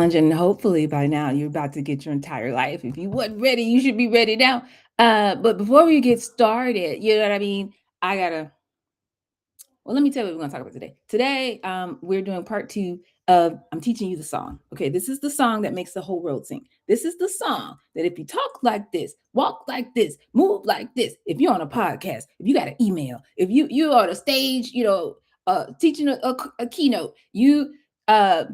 challenge, and hopefully by now you're about to get your entire life. If you wasn't ready, you should be ready now. But before we get started, you know what I mean? I gotta well, let me tell you what we're going to talk about today. Today, we're doing part 2 of I'm teaching you the song. Okay, this is the song that makes the whole world sing. This is the song that if you talk like this, walk like this, move like this, if you're on a podcast, if you got an email, if you on a stage, teaching a keynote, uh,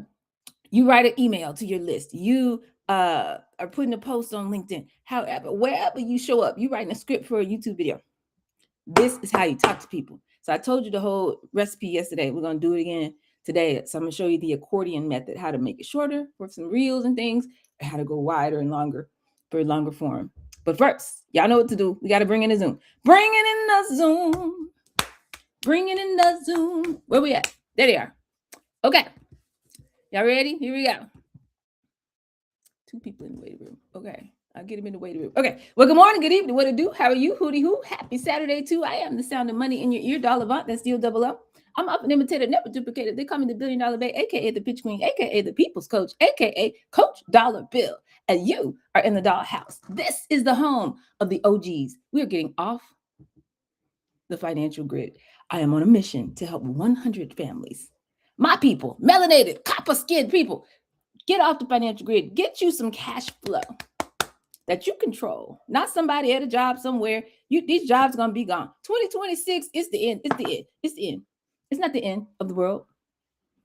you write an email to your list, you are putting a post on LinkedIn, however, wherever you show up, you writing a script for a YouTube video. This is how you talk to people. So I told you the whole recipe yesterday. We're going to do it again today. So I'm going to show you the accordion method, how to make it shorter for some reels and things, and how to go wider and longer for longer form. But first, y'all know what to do. We got to bring in the Zoom. Bring it in the Zoom. Bring it in the Zoom. Where we at? There they are. Okay. Y'all ready? Here we go. 2 people in the waiting room. Okay. I'll get him in the waiting room. Okay. Well, good morning, good evening. What to do? How are you? Hootie hoo. Happy Saturday too. I am the sound of money in your ear. Dollar Avant. That's still double up. I'm up and imitated, never duplicated. They call me the $1 billion Bay, aka the pitch queen, aka the people's coach, aka Coach Dollar Bill. And you are in the dollhouse. This is the home of the OGs. We are getting off the financial grid. I am on a mission to help 100 families. My people, melanated, copper-skinned people, get off the financial grid. Get you some cash flow that you control, not somebody at a job somewhere. These jobs are going to be gone. 2026 is the end. It's the end. It's the end. It's not the end of the world.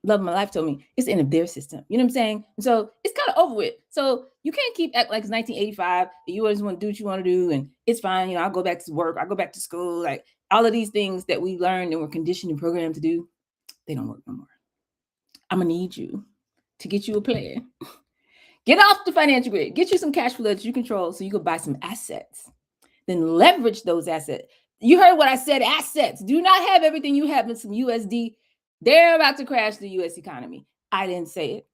Love of my life told me it's the end of their system. You know what I'm saying? And so it's kind of over with. So you can't keep acting like it's 1985 and you always want to do what you want to do and it's fine. I'll go back to work. I'll go back to school. Like all of these things that we learned and were conditioned and programmed to do, they don't work no more. I'm going to need you to get you a plan. Get off the financial grid. Get you some cash flow that you control so you can buy some assets. Then leverage those assets. You heard what I said, assets. Do not have everything you have in some USD. They're about to crash the US economy. I didn't say it.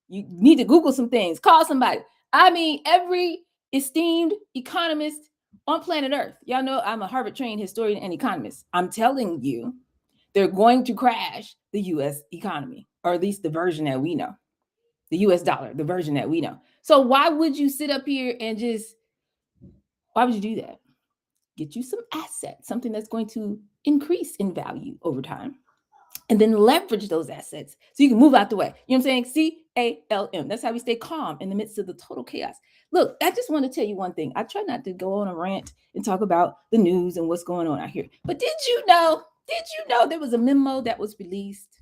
You need to Google some things. Call somebody. I mean, every esteemed economist on planet Earth. Y'all know I'm a Harvard-trained historian and economist. I'm telling you, they're going to crash the US economy, or at least the version that we know. The US dollar, the version that we know. So why would you sit up here and why would you do that? Get you some assets, something that's going to increase in value over time, and then leverage those assets so you can move out the way. You know what I'm saying? CALM. That's how we stay calm in the midst of the total chaos. Look, I just want to tell you one thing. I try not to go on a rant and talk about the news and what's going on out here. But did you know there was a memo that was released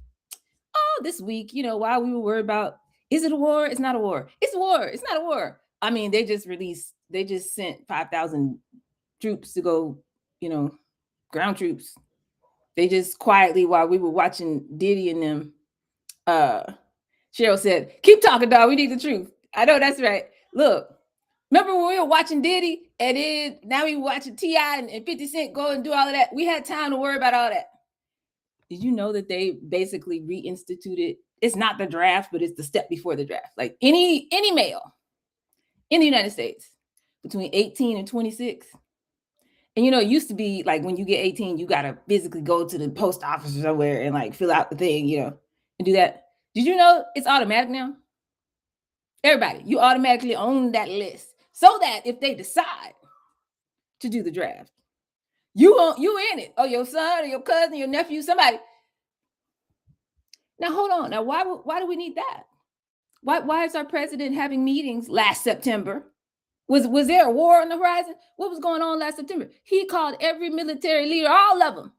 this week, while we were worried about, is it a war? It's not a war. It's a war. It's not a war. I mean, they just sent 5,000 troops to go, ground troops. They just quietly, while we were watching Diddy and them, Cheryl said, keep talking, dog. We need the truth. I know that's right. Look, remember when we were watching Diddy and then now we were watching T.I. and 50 Cent go and do all of that? We had time to worry about all that. Did you know that they basically reinstituted? It's not the draft, but it's the step before the draft. Like any male in the United States between 18 and 26. And, it used to be like when you get 18, you got to physically go to the post office or somewhere and like fill out the thing, and do that. Did you know it's automatic now? Everybody, you automatically own that list so that if they decide to do the draft, you in it, or your son or your cousin, your nephew, somebody. Now, hold on. Now, why do we need that? Why is our president having meetings last September? Was there a war on the horizon? What was going on last September? He called every military leader, all of them,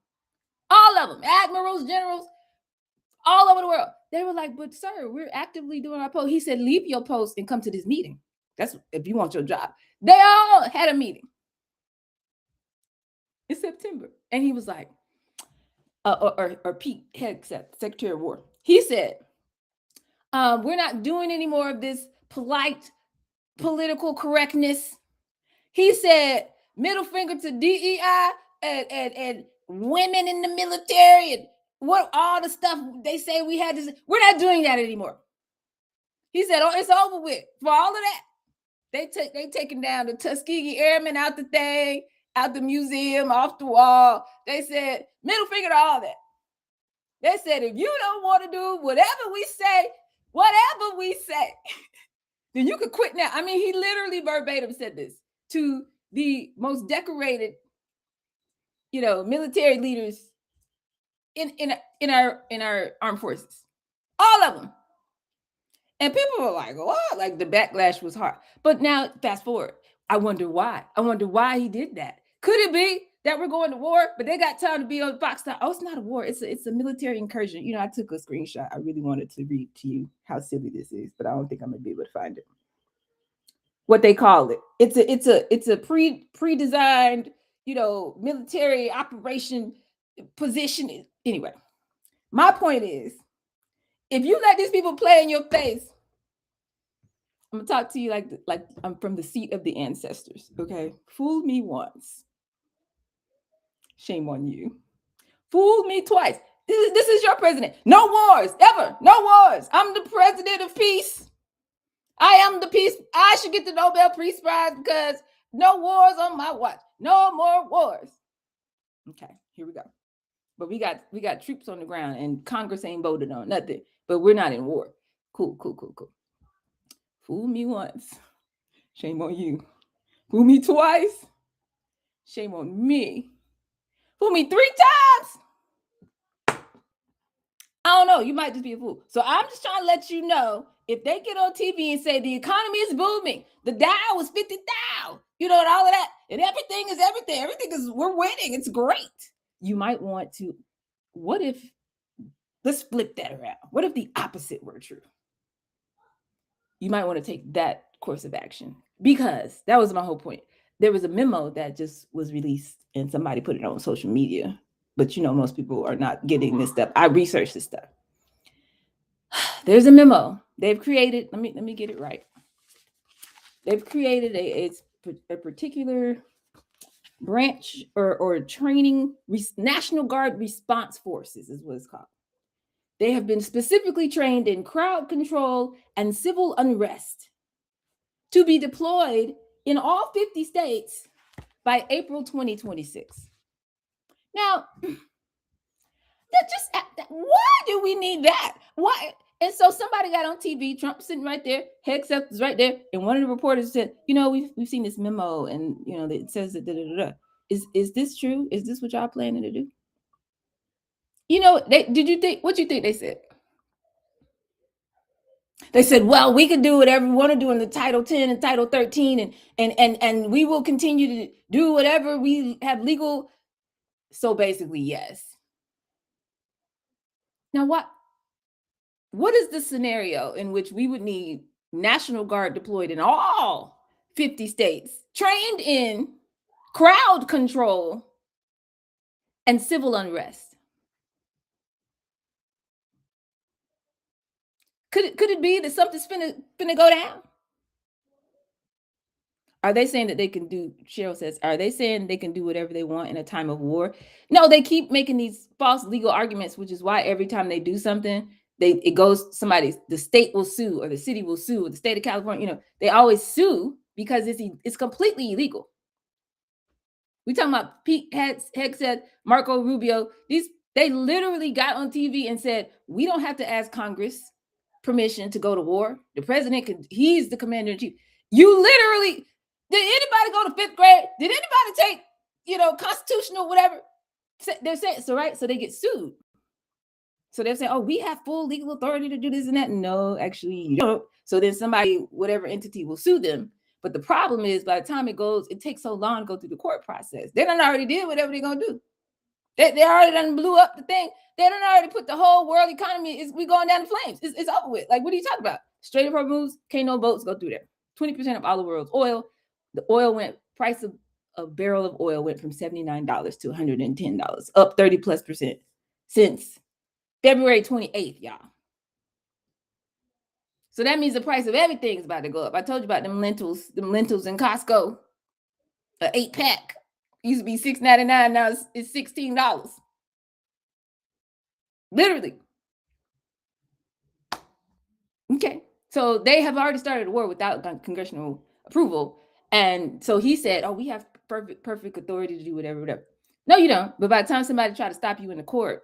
admirals, generals, all over the world. They were like, but sir, we're actively doing our post. He said, leave your post and come to this meeting. That's if you want your job. They all had a meeting in September. And he was like, or Pete Hegseth, Secretary of War. He said, we're not doing any more of this polite political correctness. He said, middle finger to DEI and women in the military and what all the stuff they say we had to. We're not doing that anymore. He said, it's over with for all of that. They taking down the Tuskegee Airmen out the thing, out the museum, off the wall. They said, middle finger to all that. They said, if you don't want to do whatever we say, whatever we say, then you could quit now. I mean, he literally verbatim said this to the most decorated, military leaders in our armed forces, all of them. And people were like, "What?" Like the backlash was hard. But now, fast forward, I wonder why. I wonder why he did that. Could it be that we're going to war, but they got time to be on Fox? Oh, it's not a war. It's a military incursion. I took a screenshot. I really wanted to read to you how silly this is, but I don't think I'm gonna be able to find it. What they call it? It's a pre-designed, military operation position. Anyway, my point is, if you let these people play in your face, I'm gonna talk to you like I'm from the seat of the ancestors. Okay, fool me once, shame on you. Fool me twice. This is your president. No wars ever. No wars. I'm the president of peace. I am the peace. I should get the Nobel Peace Prize because no wars on my watch. No more wars. Okay, here we go. But we got troops on the ground and Congress ain't voted on nothing. But we're not in war. Cool. Fool me once, shame on you. Fool me twice, shame on me. Fool me 3 times, I don't know. You might just be a fool. So I'm just trying to let you know, if they get on TV and say the economy is booming, the Dow was 50,000, and all of that, and everything is everything. Everything is, we're winning. It's great. You might want to, let's flip that around. What if the opposite were true? You might want to take that course of action, because that was my whole point. There was a memo that just was released and somebody put it on social media, but most people are not getting this stuff. I researched this stuff. There's a memo they've created. Let me get it right. They've created a particular branch or training, National Guard Response Forces is what it's called. They have been specifically trained in crowd control and civil unrest to be deployed in all 50 states by April 2026. Now, why do we need that? Why? And so somebody got on TV, Trump sitting right there, Hegseth is right there, and one of the reporters said, we've seen this memo, and it says that Is this true? Is this what y'all planning to do? What you think they said? They said, well, we could do whatever we want to do in the Title 10 and Title 13, and we will continue to do whatever we have legal. So basically, yes. Now, what is the scenario in which we would need National Guard deployed in all 50 states, trained in crowd control and civil unrest? Could it be that something's finna go down? Are they saying that they can do, Cheryl says, are they saying they can do whatever they want in a time of war? No, they keep making these false legal arguments, which is why every time they do something, the state will sue, or the city will sue, or the state of California, they always sue because it's completely illegal. We talking about Pete Hegseth, Marco Rubio. They literally got on TV and said, we don't have to ask Congress permission to go to war. The president he's the commander in chief. You literally, did anybody go to 5th grade? Did anybody take, constitutional whatever? They're saying, so they get sued. So they're saying, oh, we have full legal authority to do this and that. No, actually, you don't. So then whatever entity will sue them. But the problem is, by the time it takes so long to go through the court process. They done already did whatever they're going to do. They already done blew up the thing. They done already put the whole world economy, we going down in flames. It's over with. Like, what are you talking about? Strait of Hormuz, can't no boats go through there. 20% of all the world's oil. The price of a barrel of oil went from $79 to $110, up 30+% since February 28th, y'all. So that means the price of everything is about to go up. I told you about them lentils in Costco. An 8-pack used to be $6.99, now it's $16. Literally. Okay. So they have already started a war without congressional approval. And so he said, oh, we have perfect authority to do whatever. No, you don't. But by the time somebody try to stop you in the court,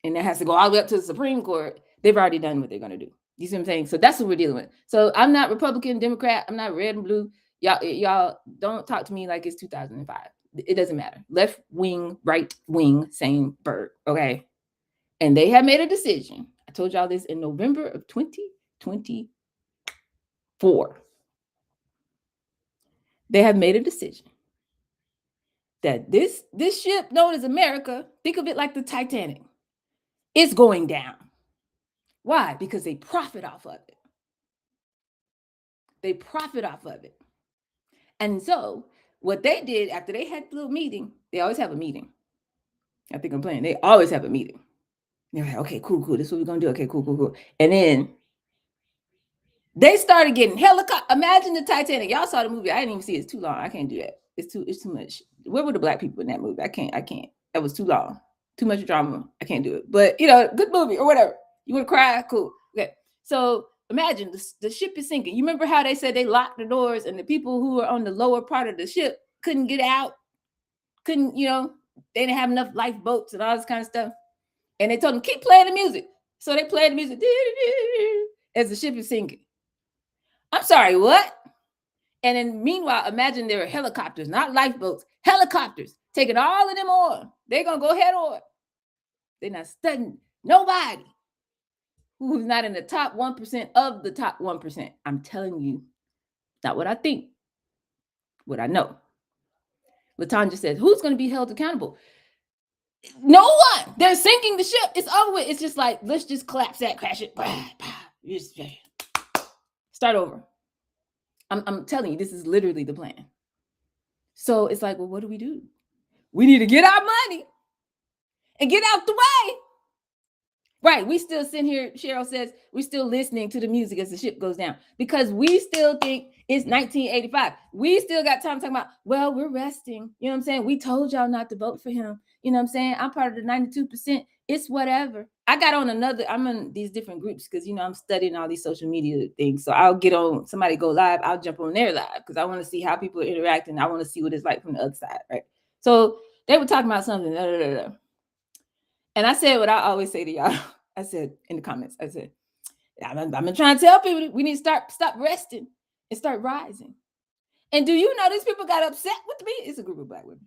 and that has to go all the way up to the Supreme Court, They've already done what they're going to do. You see what I'm saying? So that's what we're dealing with. So I'm not Republican, Democrat. I'm not red and blue. Y'all don't talk to me like it's 2005. It doesn't matter. Left wing, right wing, same bird. Okay. And they have made a decision. I told y'all this in November of 2024. They have made a decision that this ship known as America, think of it like the Titanic, it's going down. Why? Because they profit off of it. They profit off of it. And so what they did after they had the little meeting, they always have a meeting. I think I'm playing. They always have a meeting. They're like, okay, cool. This is what we're going to do. Okay, cool. And then they started getting helicopter. Imagine the Titanic. Y'all saw the movie. I didn't even see it. It's too long. I can't do that. It's too much. Where were the black people in that movie? I can't. That was too long. Too much drama. I can't do it. But, good movie or whatever. You want to cry? Cool. Okay. So imagine the ship is sinking. You remember how they said they locked the doors and the people who were on the lower part of the ship couldn't get out? Couldn't, they didn't have enough lifeboats and all this kind of stuff. And they told them, keep playing the music. So they played the music as the ship is sinking. I'm sorry, what? And then meanwhile, imagine there are helicopters, not lifeboats, helicopters taking all of them on. They're going to go head on. They're not studying nobody who's not in the top 1% of the top 1%. I'm telling you, not what I think, what I know. Latanja says, who's going to be held accountable? No one. They're sinking the ship. It's over with. It's just like, let's just collapse that, crash it. Start over. I'm telling you, this is literally the plan. So it's like, well, what do? We need to get our money and get out the way. Right. We still sitting here, Cheryl says, we're still listening to the music as the ship goes down because we still think it's 1985. We still got time talking about, well, we're resting. You know what I'm saying? We told y'all not to vote for him. You know what I'm saying? I'm part of the 92%. It's whatever. I'm in these different groups because, I'm studying all these social media things. So I'll get on, somebody go live, I'll jump on their live because I want to see how people are interacting. I want to see what it's like from the other side, right? So they were talking about something, and I said what I always say to y'all. I said in the comments, I've been trying to tell people we need to stop resting and start rising. And do you know these people got upset with me? It's a group of black women.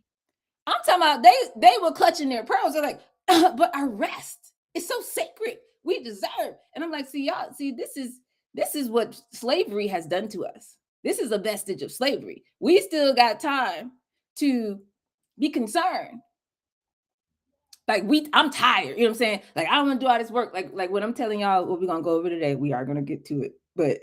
I'm talking about they were clutching their pearls. They're like, but our rest is so sacred. We deserve. And I'm like, this is what slavery has done to us. This is a vestige of slavery. We still got time to be concerned. Like I'm tired, you know what I'm saying? Like I don't want to do all this work. Like when I'm telling y'all what we're gonna go over today, we are gonna get to it. But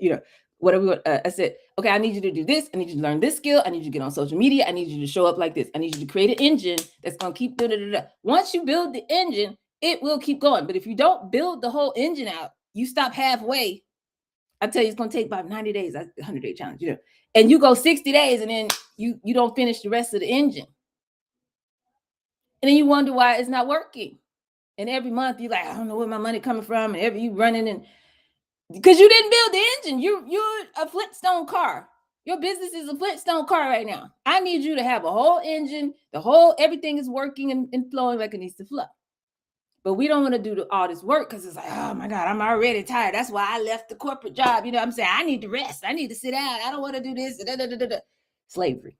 whatever. I said, okay, I need you to do this. I need you to learn this skill. I need you to get on social media. I need you to show up like this. I need you to create an engine that's gonna keep doing. Once you build the engine, it will keep going. But if you don't build the whole engine out, you stop halfway. I tell you, it's gonna take about 90 days. That's 100-day challenge, and you go 60 days, and then you don't finish the rest of the engine. And then you wonder why it's not working. And every month you're like, I don't know where my money coming from. And you running and because you didn't build the engine. You're a Flintstone car. Your business is a Flintstone car right now. I need you to have a whole engine. Everything is working and flowing like it needs to flow. But we don't want to do all this work because it's like, oh my God, I'm already tired. That's why I left the corporate job. I'm saying I need to rest. I need to sit down. I don't want to do this. Slavery.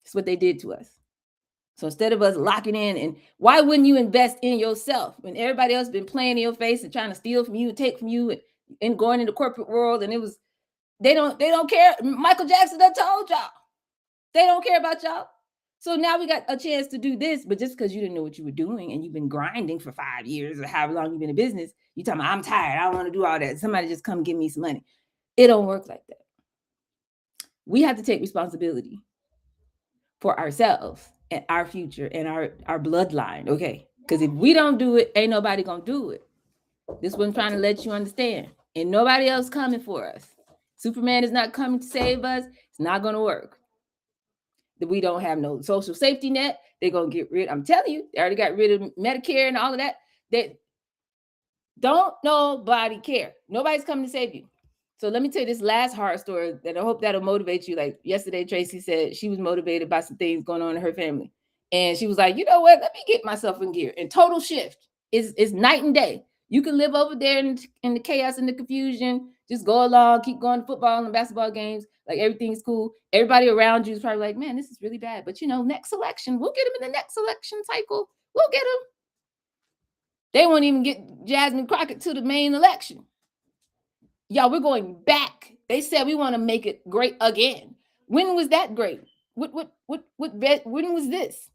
That's what they did to us. So instead of us locking in, and why wouldn't you invest in yourself when everybody else been playing in your face and trying to steal from you and take from you and going in the corporate world? And they don't care. Michael Jackson done told y'all. They don't care about y'all. So now we got a chance to do this, but just because you didn't know what you were doing and you've been grinding for 5 years or however long you've been in business, you talking about, I'm tired. I don't want to do all that. Somebody just come give me some money. It don't work like that. We have to take responsibility for ourselves and our future and our bloodline, okay? Because if we don't do it, ain't nobody gonna do it. This one trying to let you understand. Ain't nobody else coming for us. Superman is not coming to save us. It's not gonna work. That we don't have no social safety net. They're gonna get rid. I'm telling you, they already got rid of Medicare and all of that. They don't nobody care. Nobody's coming to save you. So let me tell you this last horror story that I hope that'll motivate you. Like yesterday, Tracy said she was motivated by some things going on in her family. And she was like, you know what? Let me get myself in gear. And total shift is night and day. You can live over there in the chaos and the confusion. Just go along, keep going to football and basketball games. Like everything's cool. Everybody around you is probably like, man, this is really bad. But next election, we'll get him in the next election cycle. We'll get him. They won't even get Jasmine Crockett to the main election. Y'all, we're going back. They said we want to make it great again. When was that great? When was this?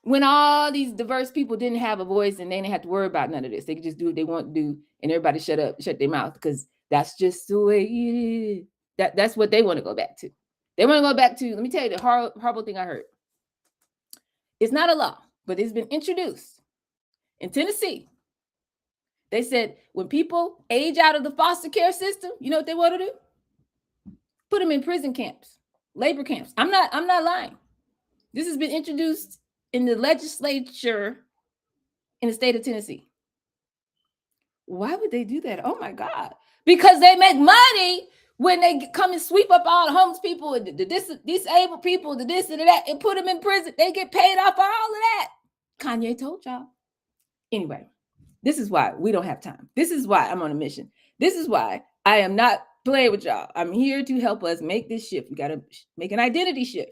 When all these diverse people didn't have a voice and they didn't have to worry about none of this. They could just do what they want to do and everybody shut their mouth because that's just the way it is. That's what they want to go back to. They want to go back to, let me tell you the horrible thing I heard. It's not a law, but it's been introduced in Tennessee. They said when people age out of the foster care system, you know what they want to do? Put them in prison camps, labor camps. I'm not lying. This has been introduced in the legislature in the state of Tennessee. Why would they do that? Oh my God. Because they make money when they come and sweep up all the homeless people, the disabled people, the this and that, and put them in prison. They get paid off for all of that. Kanye told y'all. Anyway, this is why we don't have time. This is why I'm on a mission. This is why I am not playing with y'all. I'm here to help us make this shift. We got to make an identity shift.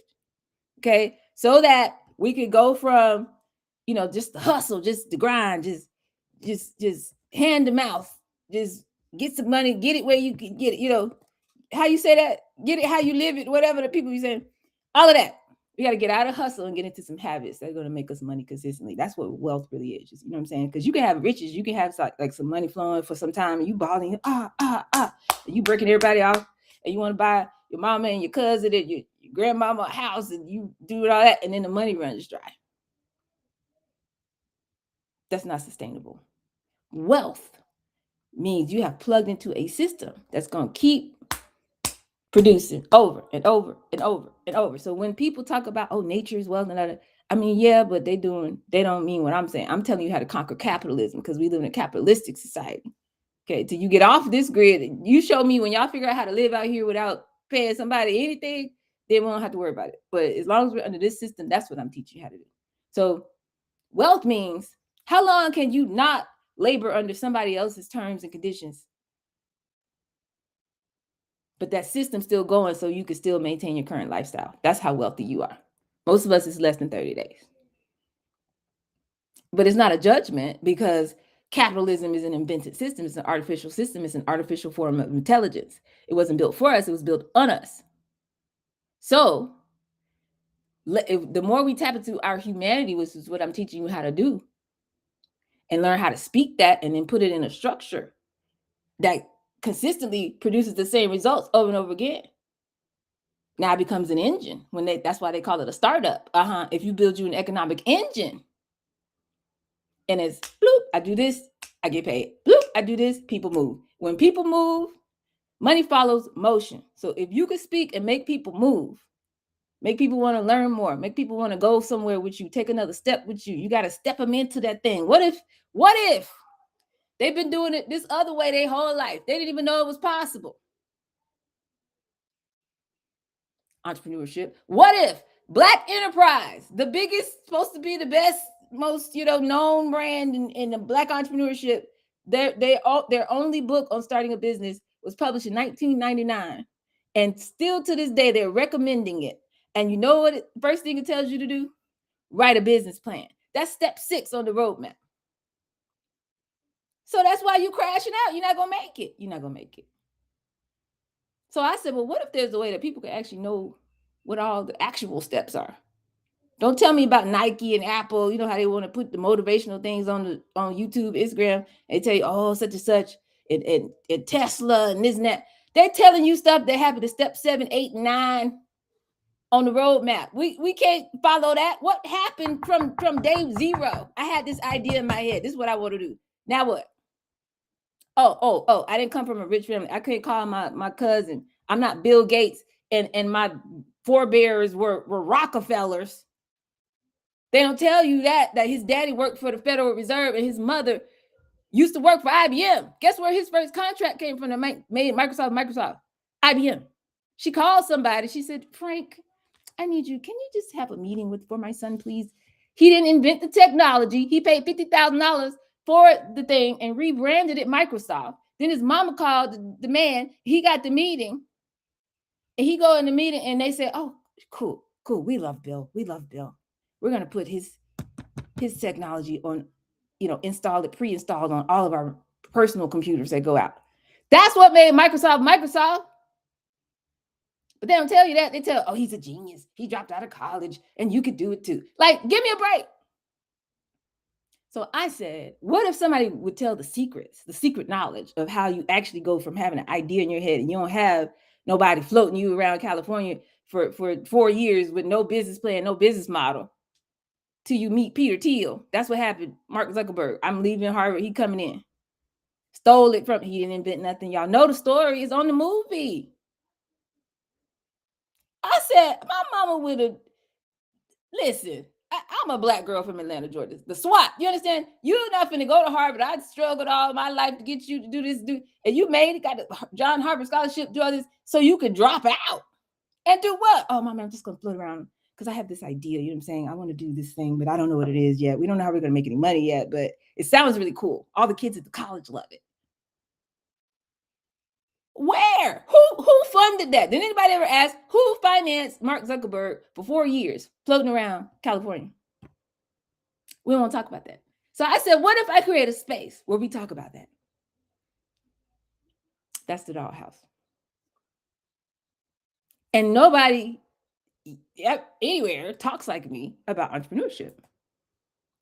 Okay. So that we could go from, just the hustle, just the grind, just hand to mouth, just get some money, get it where you can get it. How you say that? Get it how you live it, whatever the people be saying. All of that. We got to get out of hustle and get into some habits that are going to make us money consistently. That's what wealth really is. You know what I'm saying? Because you can have riches, you can have like some money flowing for some time, and you balling, and you breaking everybody off, and you want to buy your mama and your cousin and your grandmama a house, and you do all that, and then the money runs dry. That's not sustainable. Wealth means you have plugged into a system that's going to keep producing over and over and over and over. So when people talk about, nature is wealth and all that, I mean, yeah, but they don't mean what I'm saying. I'm telling you how to conquer capitalism because we live in a capitalistic society. Okay, till you get off this grid, you show me when y'all figure out how to live out here without paying somebody anything, then we won't have to worry about it. But as long as we're under this system, that's what I'm teaching you how to do. So wealth means how long can you not labor under somebody else's terms and conditions, but that system's still going so you can still maintain your current lifestyle? That's how wealthy you are. Most of us is less than 30 days. But it's not a judgment because capitalism is an invented system. It's an artificial system. It's an artificial form of intelligence. It wasn't built for us. It was built on us. So the more we tap into our humanity, which is what I'm teaching you how to do, and learn how to speak that and then put it in a structure that consistently produces the same results over and over again. Now it becomes an engine. That's why they call it a startup. If you build you an economic engine, and it's bloop, I do this, I get paid. Bloop, I do this, people move. When people move, money follows motion. So if you could speak and make people move, make people want to learn more, make people want to go somewhere with you, take another step with you, you got to step them into that thing. What if they've been doing it this other way their whole life? They didn't even know it was possible. Entrepreneurship. What if Black Enterprise, the biggest, supposed to be the best, most known brand in the Black entrepreneurship, their only book on starting a business was published in 1999, and still to this day they're recommending it. And you know what? First thing it tells you to do: write a business plan. That's step 6 on the roadmap. So that's why you crashing out. You're not gonna make it. You're not gonna make it. So I said, well, what if there's a way that people can actually know what all the actual steps are? Don't tell me about Nike and Apple. You know how they want to put the motivational things on YouTube, Instagram. They tell you, such and such, and Tesla and this and that. They're telling you stuff that happened to step 7, 8, 9 on the roadmap. We can't follow that. What happened from day 0? I had this idea in my head. This is what I want to do. Now what? I didn't come from a rich family. I couldn't call my cousin. I'm not Bill Gates, and my forebears were Rockefellers. They don't tell you that his daddy worked for the Federal Reserve and his mother used to work for IBM. Guess where his first contract came from? That made Microsoft, IBM. She called somebody. She said, Frank, I need you. Can you just have a meeting for my son, please? He didn't invent the technology. He paid $50,000 for the thing and rebranded it Microsoft. Then his mama called the man. He got the meeting, and he go in the meeting, and they say, "Oh, cool, cool. We love Bill. We love Bill. We're gonna put his technology on, install it, pre-installed on all of our personal computers that go out." That's what made Microsoft Microsoft. But they don't tell you that. They tell, "Oh, he's a genius. He dropped out of college, and you could do it too." Like, give me a break. So I said, what if somebody would tell the secrets, the secret knowledge of how you actually go from having an idea in your head and you don't have nobody floating you around California for 4 years with no business plan, no business model, till you meet Peter Thiel. That's what happened. Mark Zuckerberg. I'm leaving Harvard. He coming in. Stole it from, he didn't invent nothing. Y'all know the story. It's on the movie. I said, my mama would have, listen, I'm a black girl from Atlanta, Georgia. The SWAT. You understand? You're not finna go to Harvard. I struggled all my life to get you to do this, and you made it, got the John Harvard scholarship, do all this, so you could drop out. And do what? Oh, mama, I'm just gonna float around because I have this idea. You know what I'm saying? I want to do this thing, but I don't know what it is yet. We don't know how we're gonna make any money yet, but it sounds really cool. All the kids at the college love it. Where? Who funded that? Did anybody ever ask who financed Mark Zuckerberg for 4 years floating around California? We don't want to talk about that. So I said, what if I create a space where we talk about that? That's the dollhouse. And nobody anywhere talks like me about entrepreneurship.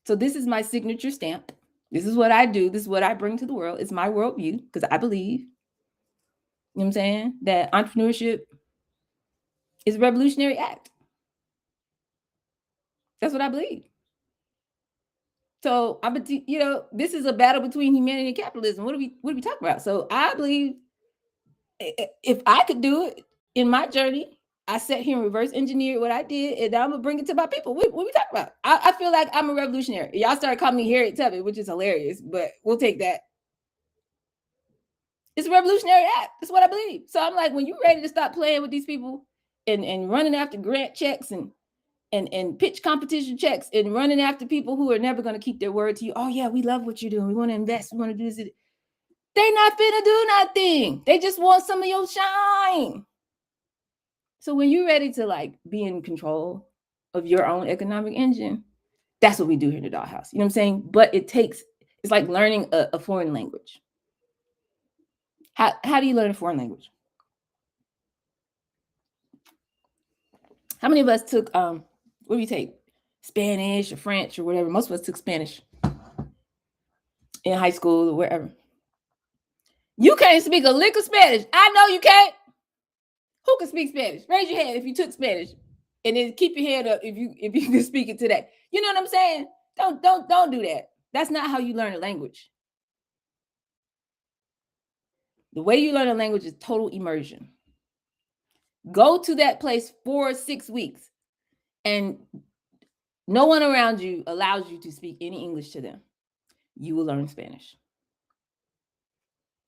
So this is my signature stamp. This is what I do. This is what I bring to the world. It's my worldview because I believe, you know what I'm saying, that entrepreneurship is a revolutionary act. That's what I believe. So this is a battle between humanity and capitalism. What are we talking about? So I believe if I could do it in my journey, I sat here and reverse engineered what I did, and I'm gonna bring it to my people. What we talking about? I feel like I'm a revolutionary. Y'all started calling me Harriet Tubman, which is hilarious, but we'll take that. It's a revolutionary act. That's what I believe. So I'm like, when you're ready to stop playing with these people and running after grant checks and pitch competition checks and running after people who are never going to keep their word to you. Oh yeah, we love what you're doing. We want to invest. We want to do this. They not finna do nothing. They just want some of your shine. So when you're ready to be in control of your own economic engine, that's what we do here in the dollhouse. You know what I'm saying? But it's like learning a foreign language. How do you learn a foreign language? How many of us took what do you take? Spanish or French or whatever. Most of us took Spanish in high school or wherever. You can't speak a lick of Spanish. I know you can't. Who can speak Spanish? Raise your hand if you took Spanish, and then keep your hand up if you can speak it today. You know what I'm saying? Don't do that. That's not how you learn a language. The way you learn a language is total immersion. Go to that place for 6 weeks, and no one around you allows you to speak any English to them. You will learn Spanish.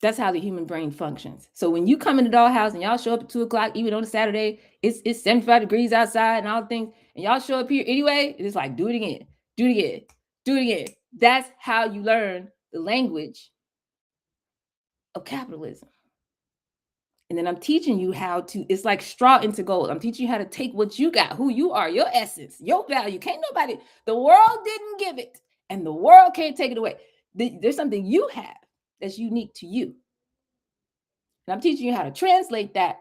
That's how the human brain functions. So when you come in the dollhouse and y'all show up at 2:00, even on a Saturday, it's 75 degrees outside and all things, and y'all show up here anyway, it's like, do it again, do it again, do it again. That's how you learn the language of capitalism. And then I'm teaching you how to, it's like straw into gold. I'm teaching you how to take what you got, who you are, your essence, your value. Can't nobody, the world didn't give it, and the world can't take it away. There's something you have that's unique to you. And I'm teaching you how to translate that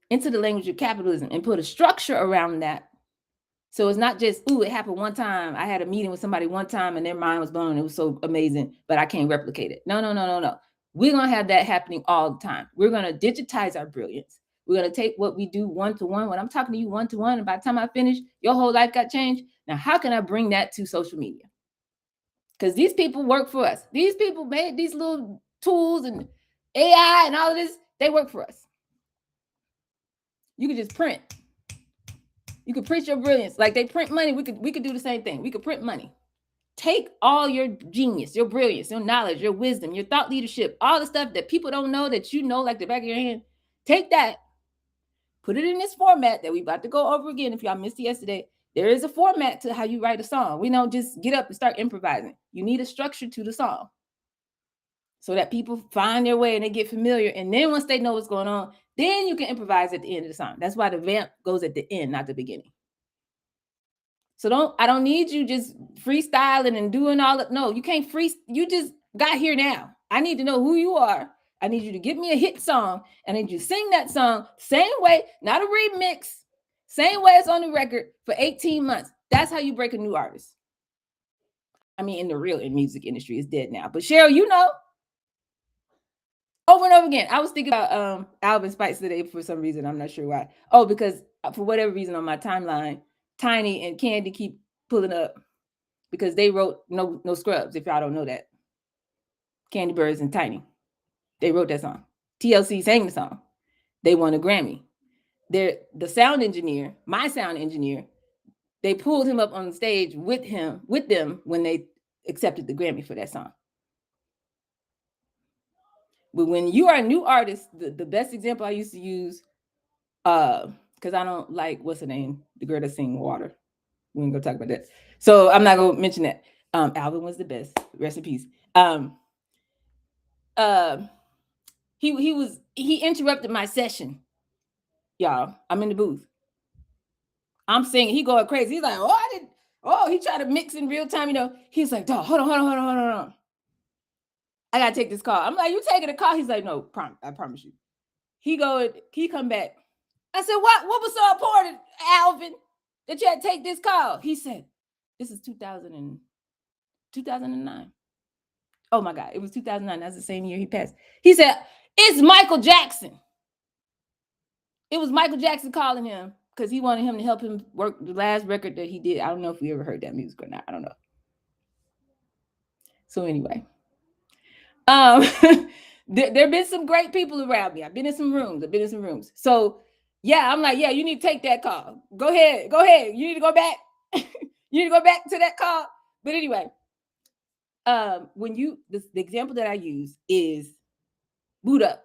into the language of capitalism and put a structure around that. So it's not just, it happened one time. I had a meeting with somebody one time and their mind was blown. It was so amazing, but I can't replicate it. No. We're going to have that happening all the time. We're going to digitize our brilliance. We're going to take what we do one-to-one. When I'm talking to you one-to-one, and by the time I finish, your whole life got changed. Now, how can I bring that to social media? Because these people work for us. These people made these little tools and AI and all of this. They work for us. You could just print. You could print your brilliance. Like they print money. We could do the same thing. We could print money. Take all your genius, your brilliance, your knowledge, your wisdom, your thought leadership, all the stuff that people don't know that you know like the back of your hand. Take that, put it in this format that we about to go over again if y'all missed it yesterday. There is a format to how you write a song. We don't just get up and start improvising. You need a structure to the song so that people find their way and they get familiar. And then once they know what's going on, then you can improvise at the end of the song. That's why the vamp goes at the end, not the beginning. So I don't need you just freestyling and doing all of, no, you can't you just got here now. I need to know who you are. I need you to give me a hit song. I need you to sing that song same way, not a remix, same way it's on the record for 18 months. That's how you break a new artist. I mean, in the real music industry, it's dead now. But Cheryl, you know, over and over again. I was thinking about Alvin Spice today for some reason. I'm not sure why. Oh, because for whatever reason on my timeline, Tiny and Candy keep pulling up because they wrote No Scrubs, if y'all don't know that. Candy Birds and Tiny. They wrote that song. TLC sang the song. They won a Grammy. The sound engineer, my sound engineer, they pulled him up on stage with them when they accepted the Grammy for that song. But when you are a new artist, the best example I used to use, because I don't like, what's her name? The girl that sing Water. We ain't gonna talk about that. So I'm not gonna mention that. Alvin was the best. Rest in peace. He interrupted my session. Y'all, I'm in the booth. I'm singing. He going crazy. He's like, he tried to mix in real time, you know. He's like, dog, hold on. I gotta take this call. I'm like, you taking a call? He's like, no, I promise you. He come back. I said, what was so important, Alvin, that you had to take this call? He said, this is 2009. Oh my God, it was 2009. That's the same year he passed. He said, it's Michael Jackson. It was Michael Jackson calling him because he wanted him to help him work the last record that he did. I don't know if we ever heard that music or not. I don't know. So anyway, there been some great people around me. I've been in some rooms. So yeah, I'm like, yeah, you need to take that call. Go ahead. You need to go back. You need to go back to that call. But anyway, when the example that I use is Boot Up.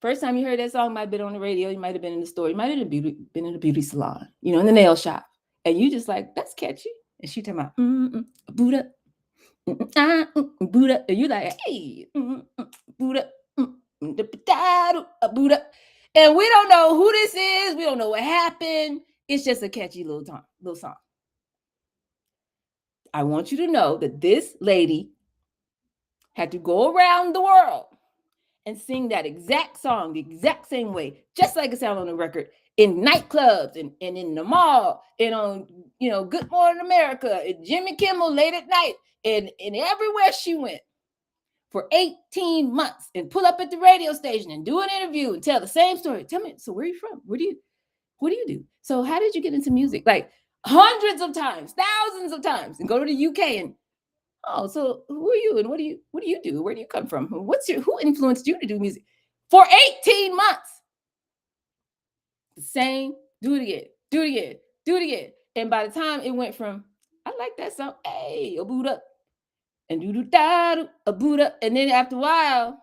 First time you heard that song might have been on the radio. You might have been in the store. You might have been in a beauty salon, you know, in the nail shop. And you just like, that's catchy. And she talking about, boot up. Boot up. And you like, hey, boot up. Boot up. And we don't know who this is. We don't know what happened. It's just a catchy little song. I want you to know that this lady had to go around the world and sing that exact song the exact same way, just like it sounded on the record, in nightclubs and in the mall and on, you know, Good Morning America and Jimmy Kimmel late at night and everywhere she went for 18 months and pull up at the radio station and do an interview and tell the same story. Tell me, so where are you from? What do you do? So how did you get into music? Like hundreds of times, thousands of times, and go to the UK and, oh, so who are you and what do you do? Where do you come from? Who influenced you to do music? For 18 months. The same, do it again. And by the time it went from, I like that song, hey, a boot up, and a boot up. And then after a while,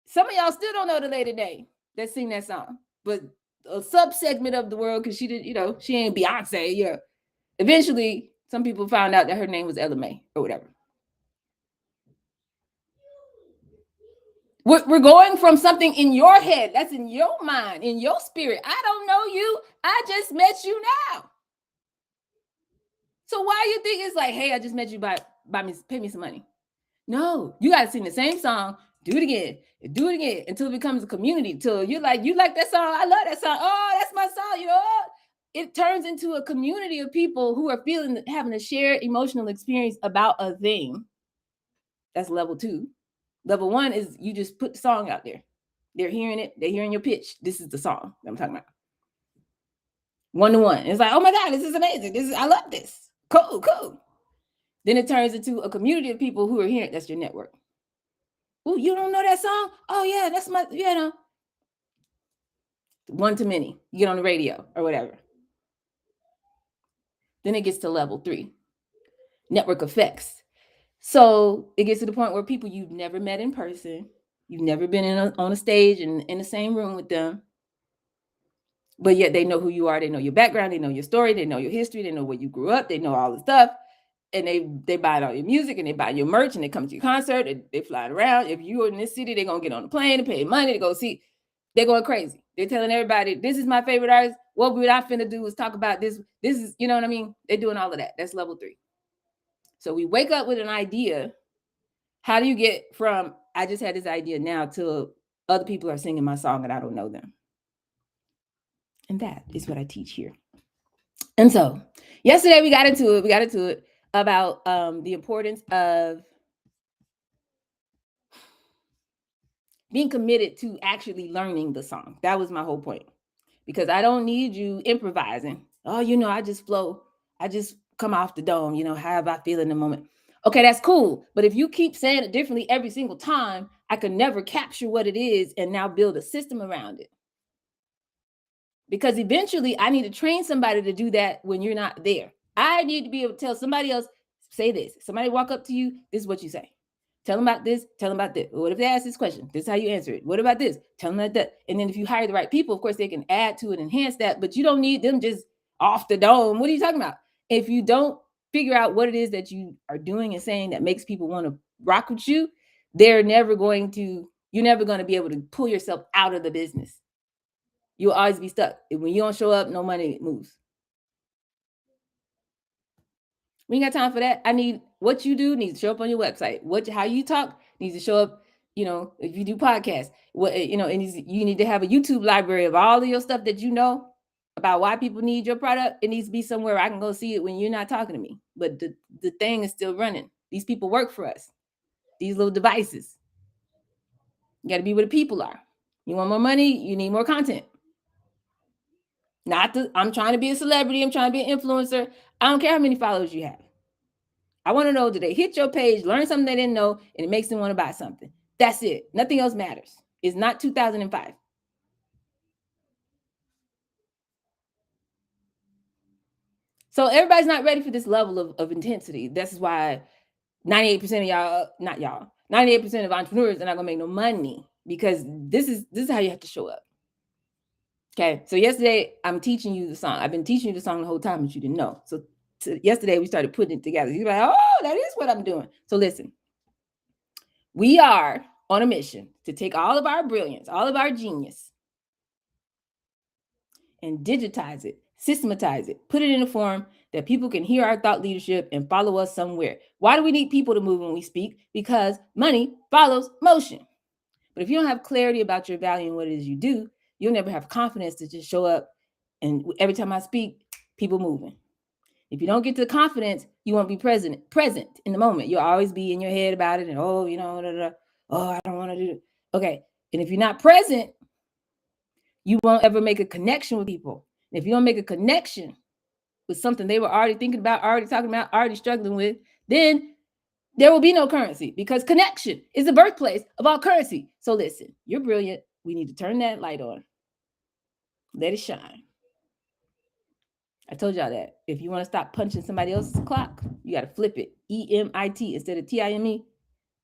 some of y'all still don't know the lady name that sing that song. But a subsegment of the world, because she did, you know, she ain't Beyonce, yeah. Eventually, some people found out that her name was Ella Mai or whatever. We're going from something in your head, that's in your mind, in your spirit. I don't know you. I just met you now. So why you think it's like, hey, I just met you, pay me some money? No, you got to sing the same song, do it again until it becomes a community. Till you like that song. I love that song. Oh, that's my song. You know, it turns into a community of people who are having a shared emotional experience about a thing. That's level 2. Level 1 is you just put the song out there. They're hearing it. They're hearing your pitch. This is the song that I'm talking about. 1-to-1. It's like, oh my God, this is amazing. I love this. Cool. Then it turns into a community of people who are hearing. That's your network. Oh, you don't know that song? Oh yeah, that's my, you know. 1 to many. You get on the radio or whatever. Then it gets to level 3. Network effects. So it gets to the point where people you've never met in person, you've never been on a stage and in the same room with them, but yet they know who you are. They know your background. They know your story. They know your history. They know where you grew up. They know all the stuff. And they buy all your music and they buy your merch and they come to your concert and they fly around. If you're in this city, they're going to get on the plane and pay money to go see. They're going crazy. They're telling everybody, this is my favorite artist. What we're not finna do is talk about this. This is, you know what I mean? They're doing all of that. That's level 3. So we wake up with an idea. How do you get from, I just had this idea now, to other people are singing my song and I don't know them? And that is what I teach here. And so yesterday we got into it about the importance of being committed to actually learning the song. That was my whole point. Because I don't need you improvising. Oh, I just flow. I just come off the dome, however I feel in the moment. Okay, that's cool. But if you keep saying it differently every single time, I can never capture what it is and now build a system around it. Because eventually I need to train somebody to do that when you're not there. I need to be able to tell somebody else, say this. Somebody walk up to you, this is what you say. Tell them about this, tell them about this. What if they ask this question? This is how you answer it. What about this? Tell them about that. And then if you hire the right people, of course, they can add to it, enhance that, but you don't need them just off the dome. What are you talking about? If you don't figure out what it is that you are doing and saying that makes people want to rock with you, you're never going to be able to pull yourself out of the business. You'll always be stuck. When you don't show up, no money moves. We ain't got time for that. I need what you do needs to show up on your website. How you talk needs to show up. If you do podcasts, you need to have a YouTube library of all of your stuff that you know about why people need your product. It needs to be somewhere I can go see it when you're not talking to me. But the thing is still running. These people work for us. These little devices. You got to be where the people are. You want more money? You need more content. I'm trying to be a celebrity. I'm trying to be an influencer. I don't care how many followers you have. I want to know, do they hit your page, learn something they didn't know, and it makes them want to buy something? That's it. Nothing else matters. It's not 2005. So everybody's not ready for this level of intensity. This is why 98% of y'all, not y'all, 98% of entrepreneurs are not going to make no money, because this is how you have to show up. Okay. So yesterday I'm teaching you the song. I've been teaching you the song the whole time, but you didn't know. So yesterday we started putting it together. You're like, oh, that is what I'm doing. So listen, we are on a mission to take all of our brilliance, all of our genius, and digitize it, systematize it, put it in a form that people can hear our thought leadership and follow us somewhere. Why do we need people to move when we speak? Because money follows motion. But if you don't have clarity about your value and what it is you do, you'll never have confidence to just show up. And every time I speak, people moving. If you don't get to the confidence, you won't be present in the moment. You'll always be in your head about it. And, oh, I don't want to do it. Okay. And if you're not present, you won't ever make a connection with people. And if you don't make a connection with something they were already thinking about, already talking about, already struggling with, then there will be no currency, because connection is the birthplace of all currency. So listen, you're brilliant. We need to turn that light on. Let it shine. I told y'all that. If you want to stop punching somebody else's clock, you got to flip it. EMIT instead of TIME.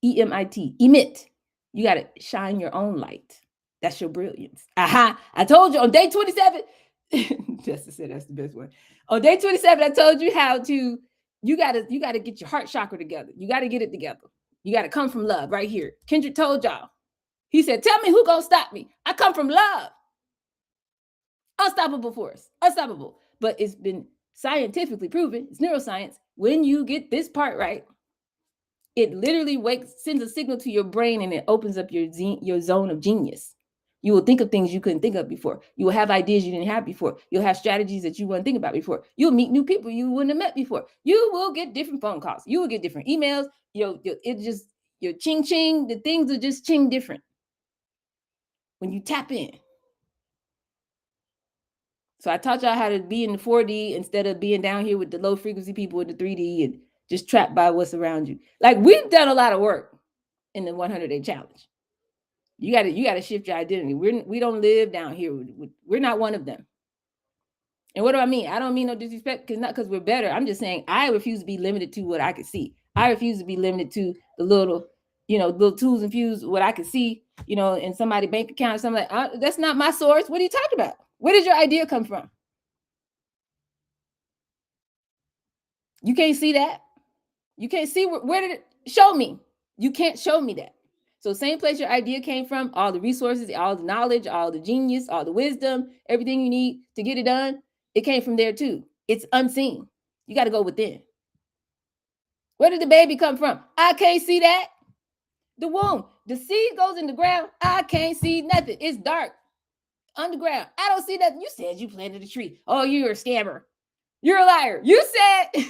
EMIT. Emit. You got to shine your own light. That's your brilliance. Aha. I told you on day 27. Just to say that's the best one. On day 27, I told you how to, you gotta get your heart chakra together. You got to get it together. You got to come from love right here. Kendrick told y'all. He said, tell me who gonna stop me. I come from love. Unstoppable force. Unstoppable. But it's been scientifically proven, it's neuroscience, when you get this part right, it literally sends a signal to your brain and it opens up your zone of genius. You will think of things you couldn't think of before. You will have ideas you didn't have before. You'll have strategies that you wouldn't think about before. You'll meet new people you wouldn't have met before. You will get different phone calls. You will get different emails. Your ching ching, the things are just ching different when you tap in. So I taught y'all how to be in the 4D instead of being down here with the low frequency people in the 3D and just trapped by what's around you. Like, we've done a lot of work in the 100-day challenge. You got to shift your identity. We don't live down here. We're not one of them. And what do I mean? I don't mean no disrespect, because we're better. I'm just saying I refuse to be limited to what I can see. I refuse to be limited to the little tools and fuse what I can see, in somebody's bank account or something like, that's not my source. What are you talking about? Where did your idea come from? You can't see that. You can't see where did it show me. You can't show me that. So same place your idea came from, all the resources, all the knowledge, all the genius, all the wisdom, everything you need to get it done, it came from there too. It's unseen. You got to go within. Where did the baby come from? I can't see that. The womb. The seed goes in the ground. I can't see nothing. It's dark underground. I don't see nothing. You said you planted a tree. Oh, you're a scammer. You're a liar. You said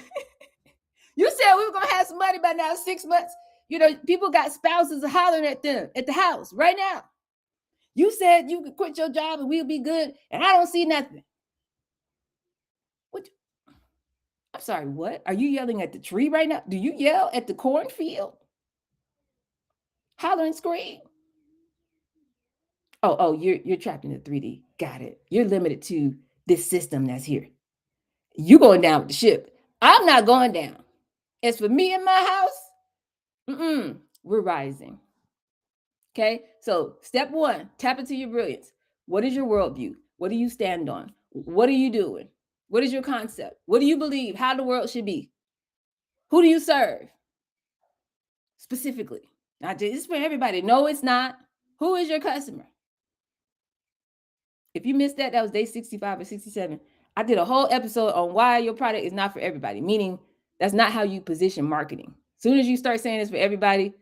you said we were gonna have some money by now, 6 months. You know, people got spouses hollering at them at the house right now. You said you could quit your job and we'll be good, and I don't see nothing. What? I'm sorry, what? Are you yelling at the tree right now? Do you yell at the cornfield? Holler and scream. Oh, you're trapped in the 3D. Got it. You're limited to this system that's here. You going down with the ship. I'm not going down. As for me and my house, we're rising. Okay. So step one, tap into your brilliance. What is your worldview? What do you stand on? What are you doing? What is your concept? What do you believe? How the world should be? Who do you serve? Specifically. Not just for everybody. No, it's not. Who is your customer? If you missed that, that was day 65 or 67. I did a whole episode on why your product is not for everybody, meaning that's not how you position marketing. As soon as you start saying it's for everybody,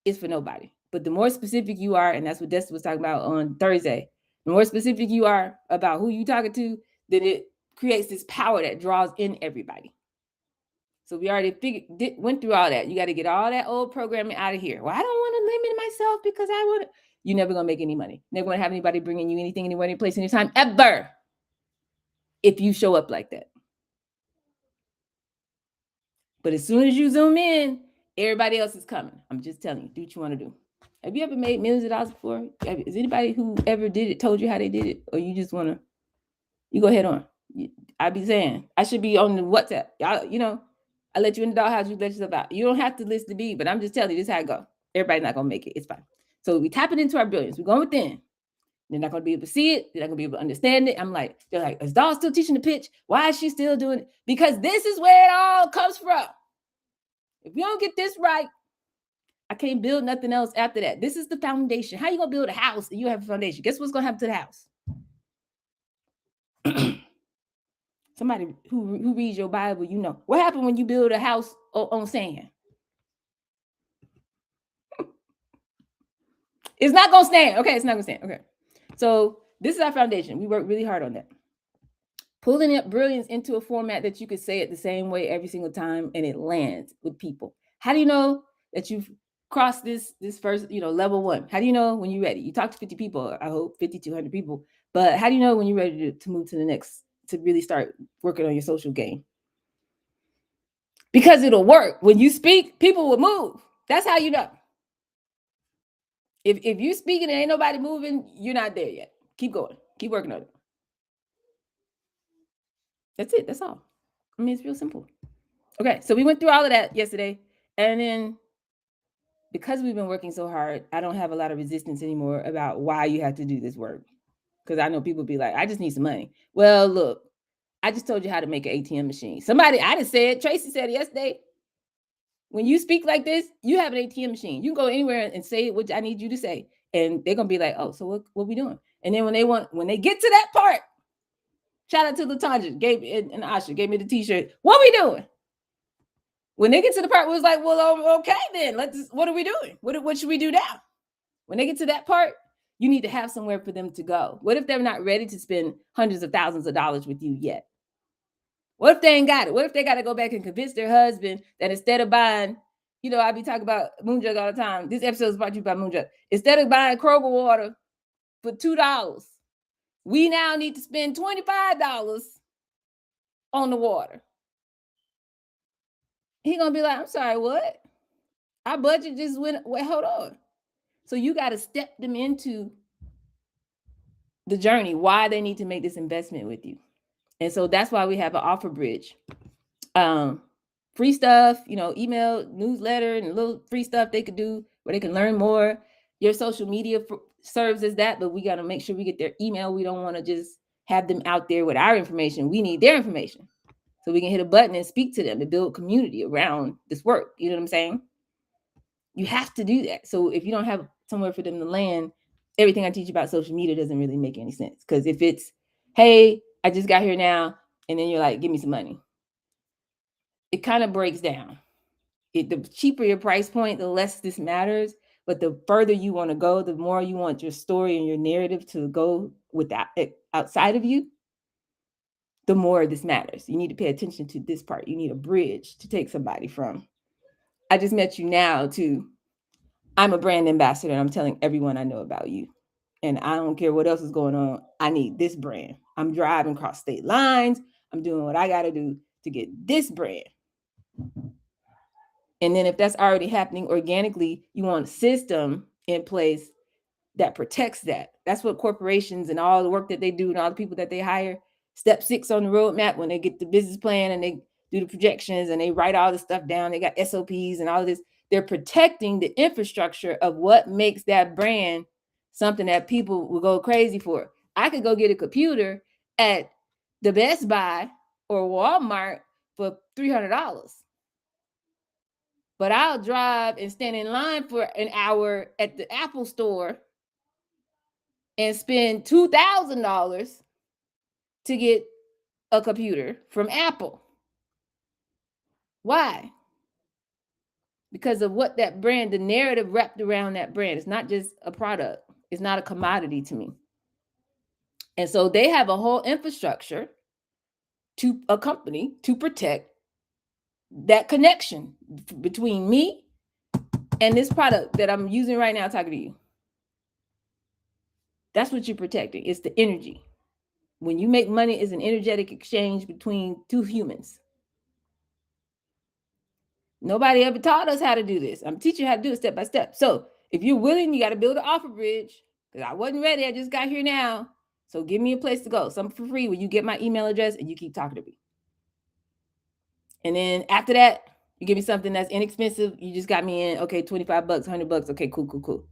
it's for nobody. But the more specific you are, and that's what Dustin was talking about on Thursday, the more specific you are about who you're talking to, then it creates this power that draws in everybody. So we already went through all that. You got to get all that old programming out of here. Well, I don't want to limit myself because I want to. You're never going to make any money. Never going to have anybody bringing you anything, anywhere, any place, anytime, ever. If you show up like that. But as soon as you zoom in, everybody else is coming. I'm just telling you, do what you want to do. Have you ever made millions of dollars before? Is anybody who ever did it told you how they did it? Or you just want to, you go ahead on. I be saying, I should be on the WhatsApp. Y'all, you know, I let you in the doghouse, you let yourself out. You don't have to listen to me, but I'm just telling you, this is how it go. Everybody's not going to make it. It's fine. So we tapping into our brilliance. We're going within. They're not going to be able to see it. They're not going to be able to understand it. I'm like, they're like, is Dawn still teaching the pitch? Why is she still doing it? Because this is where it all comes from. If you don't get this right, I can't build nothing else after that. This is the foundation. How you going to build a house and you have a foundation? Guess what's going to happen to the house? Somebody who reads your Bible, you know. What happened when you build a house on sand? It's not going to stand. Okay, it's not going to stand. Okay. So this is our foundation. We work really hard on that. Pulling up brilliance into a format that you could say it the same way every single time and it lands with people. How do you know that you've crossed this first, level one? How do you know when you're ready? You talk to 50 people, I hope 5,200 people, but how do you know when you're ready to move to the next, to really start working on your social game? Because it'll work. When you speak, people will move. That's how you know. If you speaking and ain't nobody moving, you're not there yet. Keep going. Keep working on it. That's it. That's all. I mean, it's real simple. Okay, so we went through all of that yesterday. And then because we've been working so hard, I don't have a lot of resistance anymore about why you have to do this work. Because I know people be like, I just need some money. Well, look, I just told you how to make an ATM machine. Somebody, I just said, Tracy said it yesterday. When you speak like this, you have an ATM machine. You can go anywhere and say what I need you to say. And they're going to be like, oh, so what we doing? And then when they get to that part, shout out to Latanja, and Asha gave me the t-shirt. What we doing? When they get to the part where it's like, well, okay, then what are we doing? What should we do now? When they get to that part, you need to have somewhere for them to go. What if they're not ready to spend hundreds of thousands of dollars with you yet? What if they ain't got it? What if they got to go back and convince their husband that instead of buying, I be talking about Moonjug all the time. This episode is brought to you by Moonjug. Instead of buying Kroger water for $2, we now need to spend $25 on the water. He gonna be like, I'm sorry, what? Our budget just went, wait, hold on. So you got to step them into the journey, why they need to make this investment with you. And so that's why we have an offer bridge. Free stuff, email, newsletter, and a little free stuff they could do where they can learn more. Your social media serves as that, but we got to make sure we get their email. We don't want to just have them out there with our information. We need their information so we can hit a button and speak to them and build community around this work. You know what I'm saying? You have to do that. So if you don't have somewhere for them to land, everything I teach about social media doesn't really make any sense. Because if it's, hey, I just got here now, and then you're like, give me some money, it kind of breaks down. The cheaper your price point, the less this matters. But the further you want to go, the more you want your story and your narrative to go with that outside of you, the more this matters. You need to pay attention to this part. You need a bridge to take somebody from, I just met you now, to I'm a brand ambassador and I'm telling everyone I know about you. And I don't care what else is going on. I need this brand. I'm driving across state lines. I'm doing what I got to do to get this brand. And then if that's already happening organically, you want a system in place that protects that. That's what corporations and all the work that they do and all the people that they hire, step 6 on the roadmap, when they get the business plan and they do the projections and they write all this stuff down, they got SOPs and all of this. They're protecting the infrastructure of what makes that brand something that people will go crazy for. I could go get a computer at the Best Buy or Walmart for $300. But I'll drive and stand in line for an hour at the Apple store and spend $2,000 to get a computer from Apple. Why? Because of what that brand, the narrative wrapped around that brand. It's not just a product. It's not a commodity to me. And so they have a whole infrastructure to a company to protect that connection between me and this product that I'm using right now talking to you. That's what you're protecting. It's the energy. When you make money, it's an energetic exchange between two humans. Nobody ever taught us how to do this. I'm teaching you how to do it step by step. So if you're willing, you got to build an offer bridge, because I wasn't ready. I just got here now. So give me a place to go, something for free, where you get my email address and you keep talking to me. And then after that, you give me something that's inexpensive. You just got me in, okay, $25, $100. Okay, cool.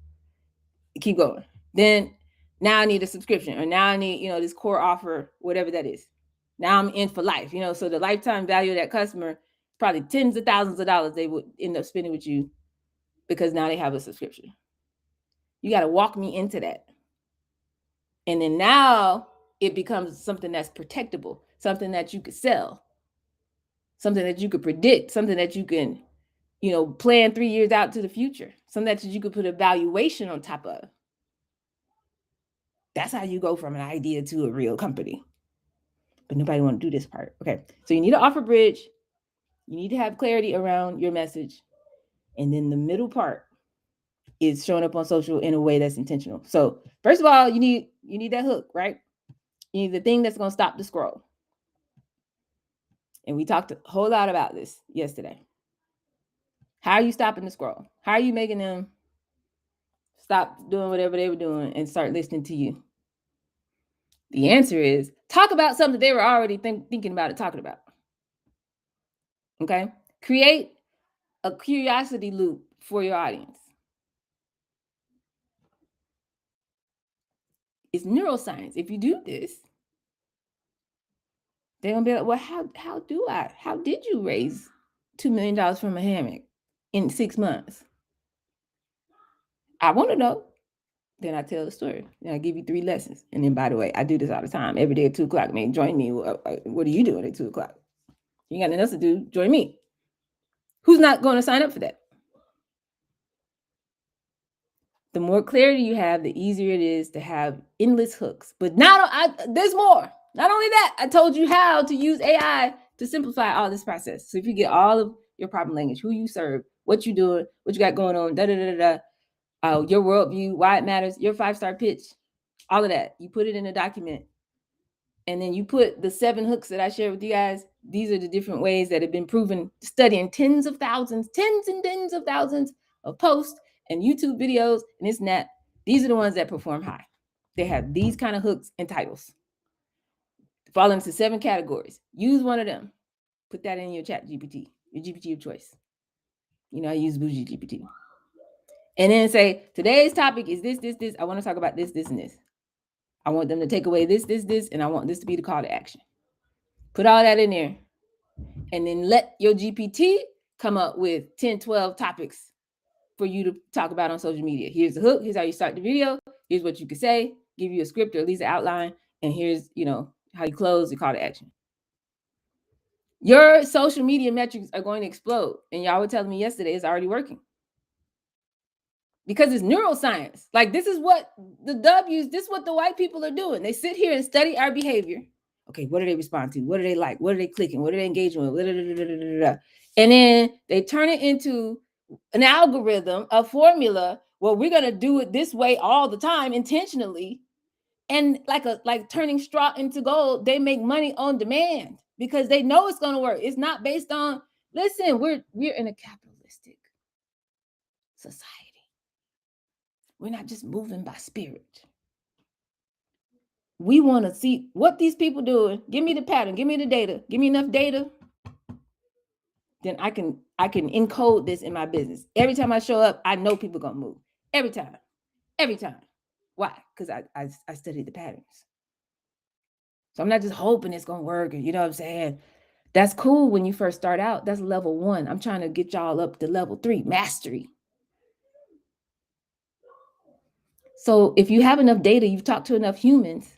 Keep going. Then now I need a subscription, or now I need, this core offer, whatever that is. Now I'm in for life, so the lifetime value of that customer, probably tens of thousands of dollars they would end up spending with you, because now they have a subscription. You got to walk me into that. And then now it becomes something that's protectable, something that you could sell, something that you could predict, something that you can, plan 3 years out to the future, something that you could put a valuation on top of. That's how you go from an idea to a real company. But nobody want to do this part. Okay. So you need an offer bridge. You need to have clarity around your message. And then the middle part is showing up on social in a way that's intentional. So first of all, you need that hook, right? You need the thing that's going to stop the scroll. And we talked a whole lot about this yesterday. How are you stopping the scroll? How are you making them stop doing whatever they were doing and start listening to you? The answer is talk about something they were already thinking about and talking about. Okay? Create a curiosity loop for your audience. It's neuroscience. If you do this, they're gonna be like, well, how did you raise $2 million from a hammock in 6 months? I want to know. Then I tell the story. Then I give you 3 lessons. And then, by the way, I do this all the time. Every day at 2 o'clock. Man, join me. What are you doing at 2 o'clock? You got nothing else to do. Join me. Who's not going to sign up for that? The more clarity you have, the easier it is to have endless hooks. But there's more. Not only that, I told you how to use AI to simplify all this process. So if you get all of your problem language, who you serve, what you doing, what you got going on, your worldview, why it matters, your 5-star pitch, all of that, you put it in a document. And then you put the 7 hooks that I shared with you guys. These are the different ways that have been proven, studying tens and tens of thousands of posts and YouTube videos and this and that. These are the ones that perform high. They have these kind of hooks and titles. Fall into 7 categories. Use one of them. Put that in your chat GPT, your GPT of choice. I use Bougie GPT. And then say, today's topic is this. I want to talk about this, and this. I want them to take away this, and I want this to be the call to action. Put all that in there. And then let your GPT come up with 10, 12 topics for you to talk about on social media. Here's the hook. Here's how you start the video. Here's what you can say. Give you a script or at least an outline. And here's, how you close the call to action. Your social media metrics are going to explode. And y'all were telling me yesterday it's already working. Because it's neuroscience. Like, this is what this is what the white people are doing. They sit here and study our behavior. Okay, what do they respond to? What do they like? What are they clicking? What are they engaging with? And then they turn it into an algorithm, a formula. Well, we're going to do it this way all the time intentionally. And like turning straw into gold, they make money on demand because they know it's going to work. It's not based on, listen, we're in a capitalistic society. We're not just moving by spirit. We want to see what these people doing. Give me the pattern. Give me the data. Give me enough data. Then I can encode this in my business. Every time I show up, I know people gonna move. Every time. Why? Because I studied the patterns. So I'm not just hoping it's gonna work. You know what I'm saying? That's cool when you first start out. That's level 1. I'm trying to get y'all up to level 3, mastery. So if you have enough data, you've talked to enough humans,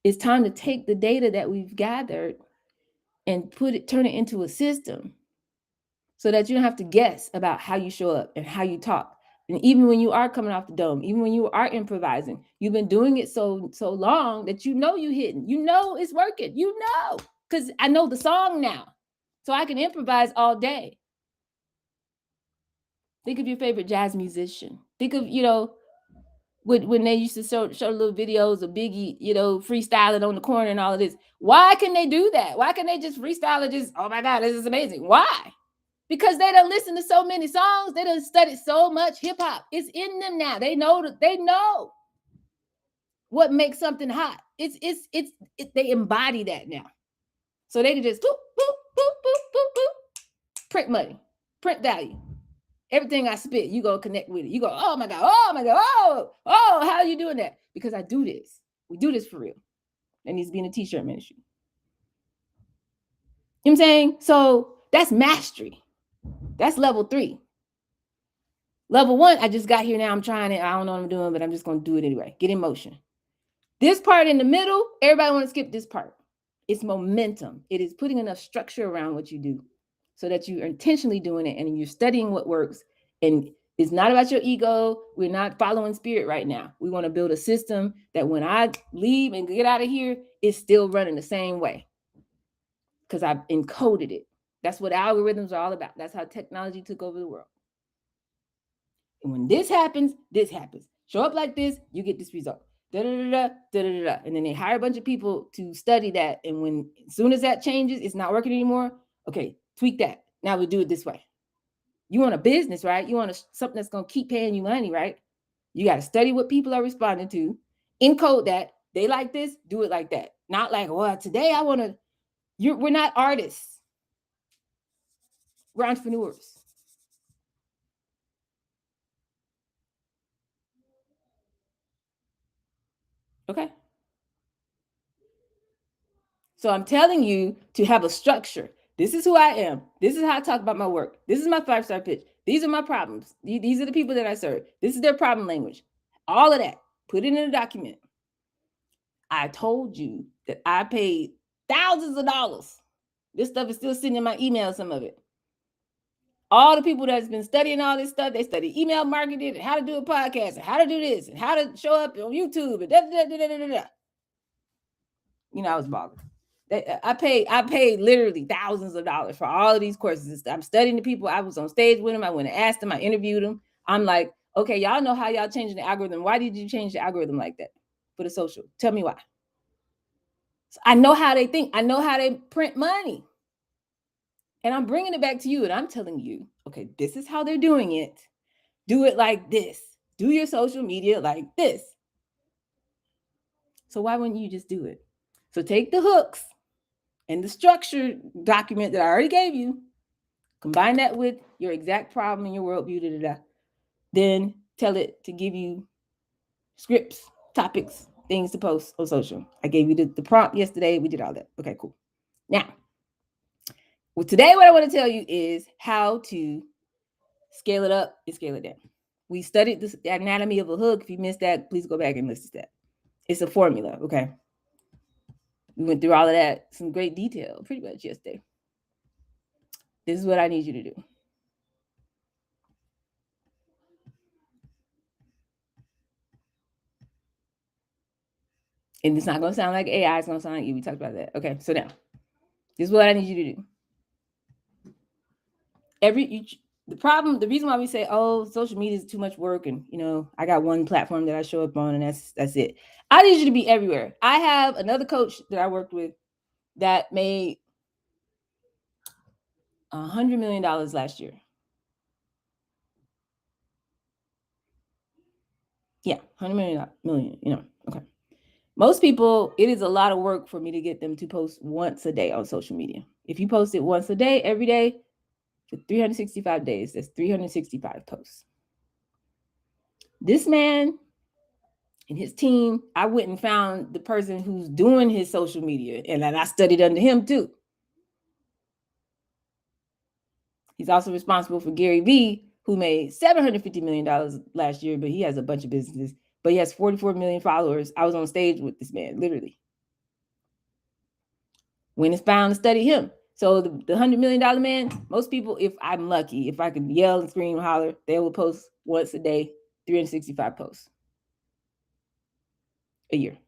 it's time to take the data that we've gathered and turn it into a system so that you don't have to guess about how you show up and how you talk. And even when you are coming off the dome, even when you are improvising, you've been doing it so long that you hitting, it's working, because I know the song now. So I can improvise all day. Think of your favorite jazz musician. Think of, when they used to show little videos of Biggie, freestyling on the corner and all of this. Why can they do that? Why can they just freestyle and just, oh my God, this is amazing? Why? Because they don't listen to so many songs. They don't study so much hip hop. It's in them now. They know what makes something hot. They embody that now. So they can just boop, boop, boop, boop, boop, boop, print money, print value. Everything I spit, you go connect with it. You go, oh my God, oh, how are you doing that? Because I do this. We do this for real. That needs to be in a t-shirt ministry. You know what I'm saying? So that's mastery. That's level 3. Level 1, I just got here now. I'm trying it. I don't know what I'm doing, but I'm just going to do it anyway. Get in motion. This part in the middle, everybody want to skip this part. It's momentum. It is putting enough structure around what you do so that you are intentionally doing it and you're studying what works. And it's not about your ego. We're not following spirit right now. We want to build a system that when I leave and get out of here, it's still running the same way because I've encoded it. That's what algorithms are all about. That's how technology took over the world. And when this happens, Show up like this, you get this result. And then they hire a bunch of people to study that. And as soon as that changes, it's not working anymore. Okay, tweak that. Now we do it this way. You want a business, right? You want something that's going to keep paying you money, right? You got to study what people are responding to, encode that. They like this, do it like that. Not like, well, today I want to. We're not artists. We're entrepreneurs. Okay. So I'm telling you to have a structure. This is who I am. This is how I talk about my work. This is my 5-star pitch. These are my problems. These are the people that I serve. This is their problem language. All of that. Put it in a document. I told you that I paid thousands of dollars. This stuff is still sitting in my email, some of it. All the people that's been studying all this stuff, they study email marketing and how to do a podcast and how to do this and how to show up on YouTube and da. You know, I was balling. I paid literally thousands of dollars for all of these courses. I'm studying the people. I was on stage with them. I went and asked them. I interviewed them. I'm like, okay, y'all know how y'all changing the algorithm. Why did you change the algorithm like that for the social? Tell me why. So I know how they think. I know how they print money. And I'm bringing it back to you. And I'm telling you, okay, this is how they're doing it. Do it like this. Do your social media like this. So why wouldn't you just do it? So take the hooks and the structure document that I already gave you, combine that with your exact problem in your worldview, then tell it to give you scripts, topics, things to post on social. I gave you the prompt yesterday. We did all that. Okay, cool. Now, well, today what I want to tell you is how to scale it up and scale it down. We studied the anatomy of a hook. If you missed that, please go back and listen to that. It's a formula, okay? We went through all of that, some great detail pretty much yesterday. This is what I need you to do. And it's not going to sound like AI. It's going to sound like you. We talked about that. Okay, so now, this is what I need you to do. The reason why we say, oh, social media is too much work, and I got one platform that I show up on, and that's it. I need you to be everywhere. I have another coach that I worked with that made $100 million last year. Yeah, $100 million. Okay. Most people, it is a lot of work for me to get them to post once a day on social media. If you post it once a day, every day, for 365 days, that's 365 posts. This man and his team, I went and found the person who's doing his social media, and I studied under him too. He's also responsible for Gary Vee, who made $750 million last year, but he has a bunch of businesses. But he has 44 million followers. I was on stage with this man, literally. When it's found to study him. So the $100 million man, most people, if I'm lucky, if I could yell and scream and holler, they will post once a day, 365 posts a year.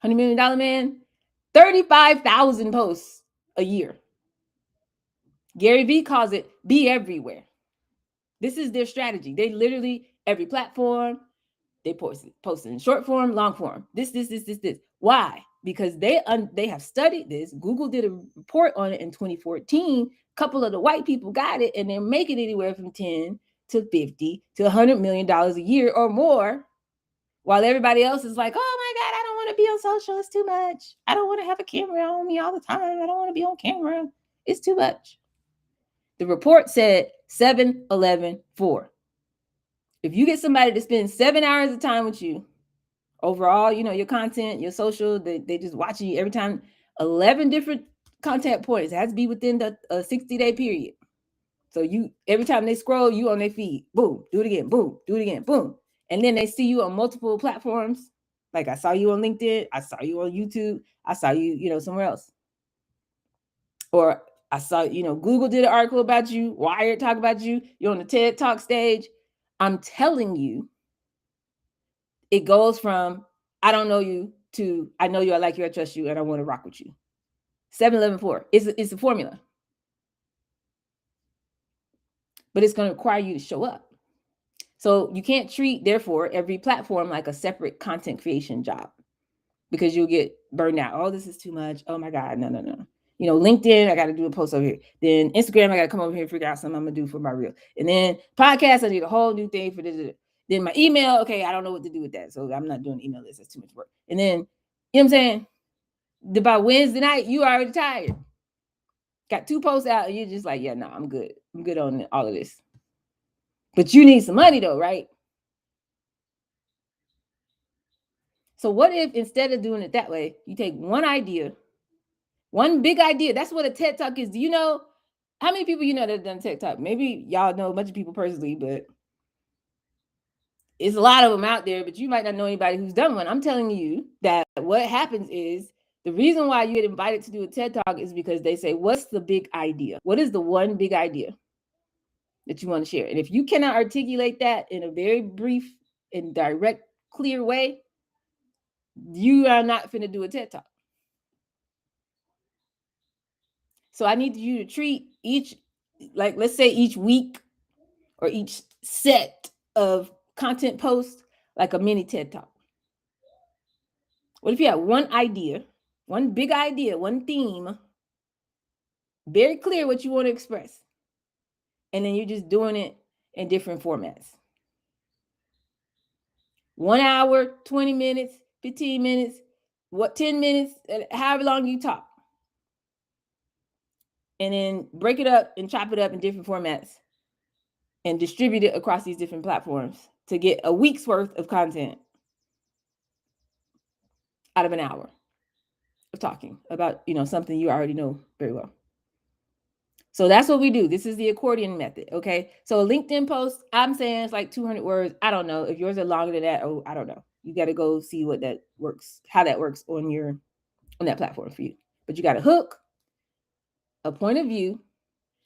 $100 million man, 35,000 posts a year. Gary Vee calls it be everywhere. This is their strategy. They literally, every platform, they post it in short form, long form. This. Why? Because they have studied this. Google did a report on it in 2014. A couple of the white people got it, and they're making anywhere from 10 to 50 to $100 million a year or more, while everybody else is like, oh my God, I don't want to be on social. It's too much. I don't want to have a camera on me all the time. I don't want to be on camera. It's too much. The report said 7-11-4. If you get somebody to spend 7 hours of time with you, overall, your content, your social, they just watching you every time, 11 different content points. It has to be within the 60-day period. So every time they scroll, you on their feed, boom, do it again, boom, do it again, boom. And then they see you on multiple platforms. Like I saw you on LinkedIn, I saw you on YouTube, I saw you, somewhere else. Or I saw, Google did an article about you, Wired talk about you, you're on the TED Talk stage. I'm telling you, it goes from, I don't know you, to I know you, I like you, I trust you, and I want to rock with you. 7-11-4. It's a formula. But it's going to require you to show up. So you can't treat, therefore, every platform like a separate content creation job, because you'll get burned out. Oh, this is too much. Oh my God, no. LinkedIn, I got to do a post over here. Then Instagram, I got to come over here and figure out something I'm going to do for my reel. And then podcast, I need a whole new thing for this. Then my email, okay, I don't know what to do with that. So I'm not doing email lists. That's too much work. And then, you know what I'm saying? By Wednesday night, you already tired. Got 2 posts out, and you're just like, yeah, no, I'm good. I'm good on all of this. But you need some money though, right? So what if instead of doing it that way, you take one idea, one big idea? That's what a TED Talk is. Do you know how many people that have done TED Talk? Maybe y'all know a bunch of people personally, but it's a lot of them out there, but you might not know anybody who's done one. I'm telling you that what happens is, the reason why you get invited to do a TED Talk is because they say, what's the big idea? What is the one big idea that you want to share? And if you cannot articulate that in a very brief and direct, clear way, you are not finna do a TED Talk. So I need you to treat let's say each week or each set of content posts like a mini TED Talk. What if you have one idea, one big idea, one theme, very clear what you want to express, and then you're just doing it in different formats? 1 hour, 20 minutes, 15 minutes, 10 minutes, however long you talk. And then break it up and chop it up in different formats and distribute it across these different platforms to get a week's worth of content out of an hour of talking about, something you already know very well. So that's what we do. This is the accordion method. Okay. So a LinkedIn post, I'm saying it's like 200 words. I don't know if yours are longer than that. Oh, I don't know. You got to go see what that works, how that works on that platform for you. But you got a hook, a point of view.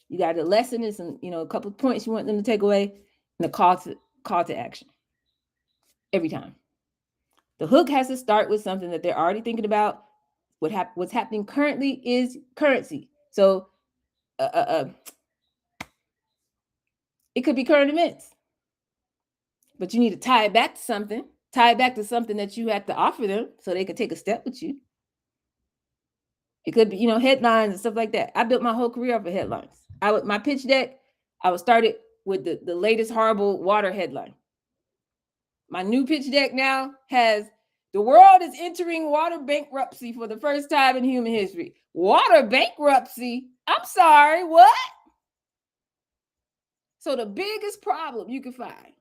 You got a lesson and some, a couple of points you want them to take away, and a call to action. Every time. The hook has to start with something that they're already thinking about. What's happening currently is currency. So it could be current events, but you need to tie it back to something. Tie it back to something that you have to offer them so they can take a step with you. It could be, headlines and stuff like that. I built my whole career off of headlines. My pitch deck, I was started with the latest horrible water headline. My new pitch deck now has the world is entering water bankruptcy for the first time in human history. Water bankruptcy? I'm sorry, what? So the biggest problem you can find,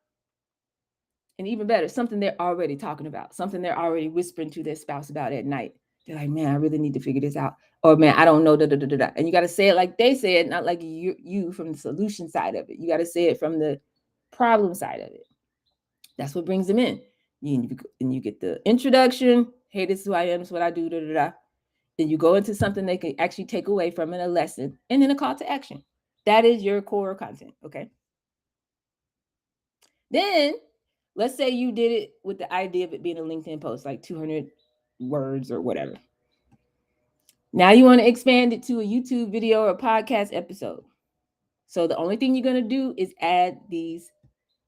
and even better, something they're already talking about, something they're already whispering to their spouse about at night. They're like, man, I really need to figure this out. Or man, I don't know. And you got to say it like they say it, not like you from the solution side of it. You got to say it from the problem side of it. That's what brings them in. And you get the introduction. Hey, this is who I am. This is what I do. Then you go into something they can actually take away from it, a lesson, and then a call to action. That is your core content. Okay. Then let's say you did it with the idea of it being a LinkedIn post, like 200 words or whatever. Now you want to expand it to a YouTube video or a podcast episode. So the only thing you're going to do is add these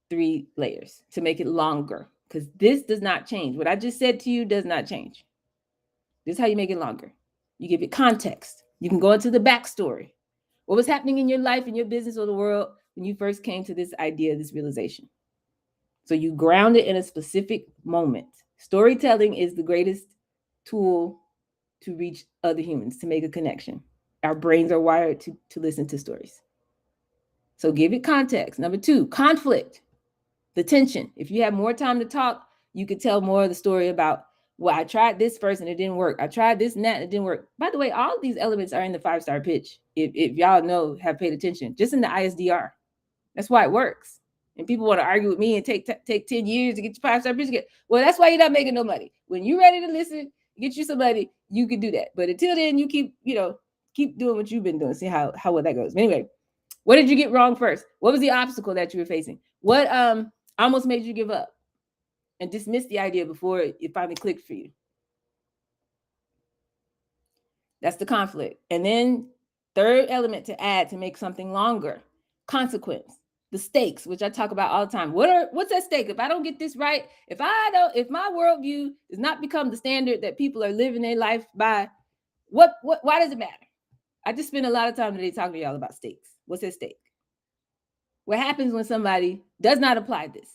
3 layers to make it longer, because this does not change. What I just said to you does not change. This is how you make it longer. You give it context. You can go into the backstory. What was happening in your life, in your business, or the world when you first came to this idea, this realization? So you ground it in a specific moment. Storytelling is the greatest tool to reach other humans, to make a connection. Our brains are wired to listen to stories. So give it context. Number 2, conflict, the tension. If you have more time to talk, you could tell more of the story about, well, I tried this first and it didn't work. I tried this and that and it didn't work. By the way, all of these elements are in the 5-star pitch. If y'all have paid attention, just in the ISDR. That's why it works. And people want to argue with me and take 10 years to get your 5-star pitch. Well, that's why you're not making no money. When you're ready to listen, get you somebody, you can do that. But until then, you keep doing what you've been doing. See how well that goes. But anyway, what did you get wrong first? What was the obstacle that you were facing? What almost made you give up and dismiss the idea before it finally clicked for you? That's the conflict. And then 3rd element to add to make something longer, consequence. The stakes, which I talk about all the time. What's at stake? If I don't get this right, if my worldview does not become the standard that people are living their life by, why does it matter? I just spend a lot of time today talking to y'all about stakes. What's at stake? What happens when somebody does not apply this?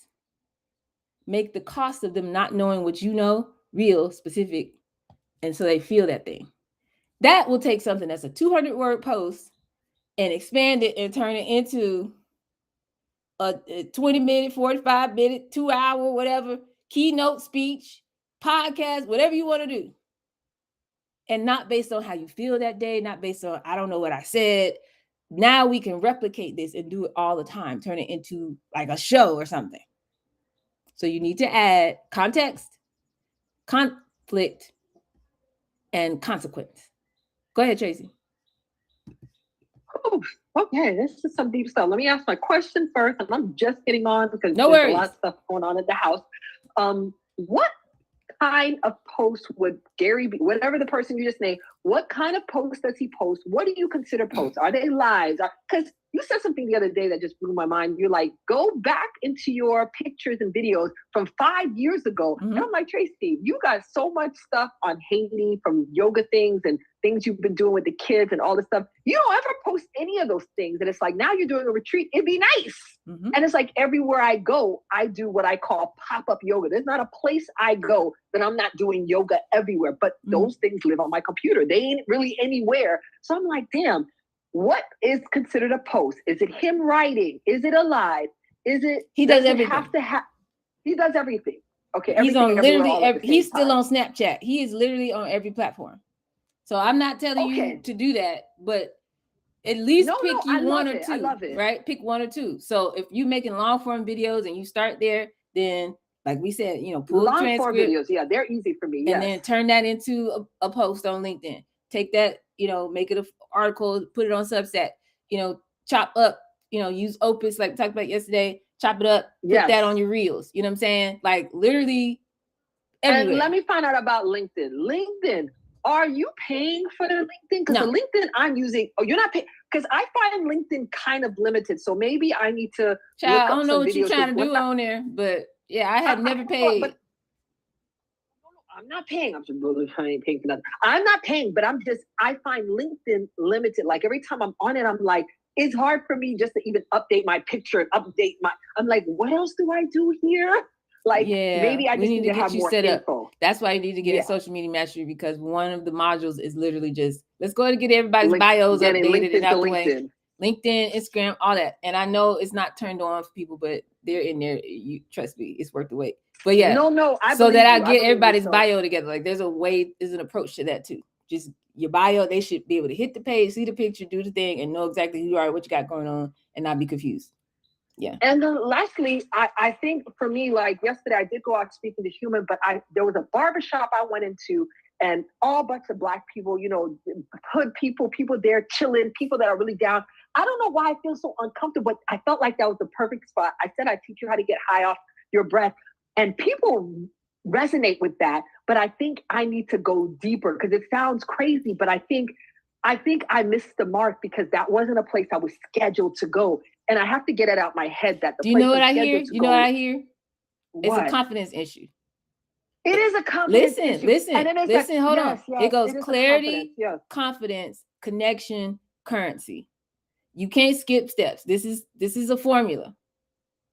Make the cost of them not knowing what you know real, specific, and so they feel that thing. That will take something that's a 200-word post and expand it and turn it into a 20-minute, 45-minute, 2-hour, whatever, keynote speech, podcast, whatever you want to do. And not based on how you feel that day, not based on, I don't know what I said. Now we can replicate this and do it all the time, turn it into like a show or something. So you need to add context, conflict, and consequence. Go ahead, Tracy. Oh, okay, this is some deep stuff. Let me ask my question first, and I'm just getting on because there's a lot of stuff going on at the house. What kind of post would Gary be, whatever the person you just named, what kind of post does he post? What do you consider posts? Are they lives? Because you said something the other day that just blew my mind. You're like, go back into your pictures and videos from 5 years ago. Mm-hmm. And I'm like, Tracy, you got so much stuff on Haiti, from yoga things and things you've been doing with the kids and all this stuff. You don't ever post any of those things. And it's like, now you're doing a retreat. It'd be nice. Mm-hmm. And it's like, everywhere I go, I do what I call pop-up yoga. There's not a place I go that I'm not doing yoga everywhere. But those things live on my computer. They ain't really anywhere. So I'm like, damn, what is considered a post? Is it him writing? Is it a live? Is it, he does everything. He does everything. Okay, He's everything on everywhere literally all at the he's same still time. on Snapchat. He is literally on every platform. So I'm not telling you Okay. to do that, but at least No, pick you I one love or it. I two, love it. right? Pick one or two. So if you're making long form videos and you start there, then like we said, pull the Long form transcript videos, yeah, they're easy for me. and Yes. then turn that into a post on LinkedIn. Take that, make it an article, put it on Substack, chop up, use Opus like we talked about yesterday, chop it up, put that on your reels. You know what I'm saying? Like literally everywhere. And let me find out about LinkedIn. LinkedIn, are you paying for the LinkedIn? Because the LinkedIn I'm using, you're not paying. Because I find LinkedIn kind of limited. So maybe I need to Child, look I up don't know some what videos. you're trying to do on there, but yeah, I have never paid. But I'm not paying. I'm just paying for nothing. I'm not paying, but I find LinkedIn limited. Like every time I'm on it, I'm like, it's hard for me just to even update my picture and I'm like, what else do I do here? Like, maybe I just need to have more info. That's why you need to get a social media mastery, because one of the modules is literally just, let's go ahead and get everybody's bios updated and out the way. LinkedIn, Instagram, all that. And I know it's not turned on for people, but they're in there. You trust me, it's worth the wait. But yeah, no, so that I get everybody's bio together. Like there's an approach to that too. Just your bio, they should be able to hit the page, see the picture, do the thing, and know exactly who you are, what you got going on, and not be confused. Yeah. And then lastly, I think for me, like yesterday, I did go out speaking to human, but there was a barbershop I went into, and all bunch of Black people, hood people there chilling, people that are really down. I don't know why I feel so uncomfortable, but I felt like that was the perfect spot. I said, I teach you how to get high off your breath. And people resonate with that. But I think I need to go deeper because it sounds crazy, but I think I missed the mark because that wasn't a place I was scheduled to go. And I have to get it out my head that the place. Do you know what I hear? You know what I hear? It's a confidence issue. It is a confidence issue. Listen, hold on. It goes clarity, confidence, connection, currency. You can't skip steps. This is a formula.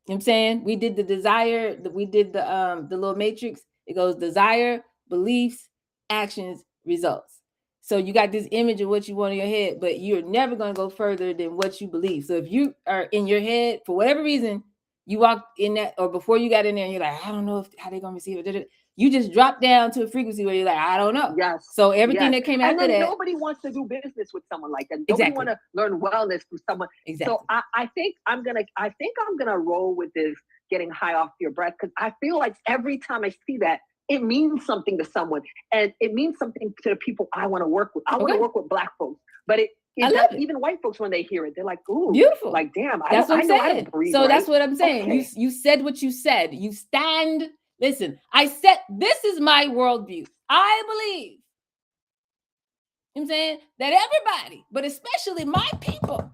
You know what I'm saying? We did the desire, we did the little matrix. It goes desire, beliefs, actions, results. So you got this image of what you want in your head, but you're never going to go further than what you believe. So if you are in your head, for whatever reason, you walked in that, or before you got in there and you're like, I don't know how they're going to receive it. You just drop down to a frequency where you're like, I don't know. Yes. So everything that came after that. Nobody wants to do business with someone like that. Nobody want to learn wellness from someone. Exactly. So I think I'm gonna roll with this getting high off your breath, because I feel like every time I see that, it means something to someone, and it means something to the people I want to work with. I want to work with Black folks, but even white folks, when they hear it, they're like, "Ooh, beautiful!" Like, damn, that's what I'm saying. Breathe, so right? That's what I'm saying. Okay. You said what you said. You stand. Listen, I said this is my worldview. I believe. You know what I'm saying that everybody, but especially my people.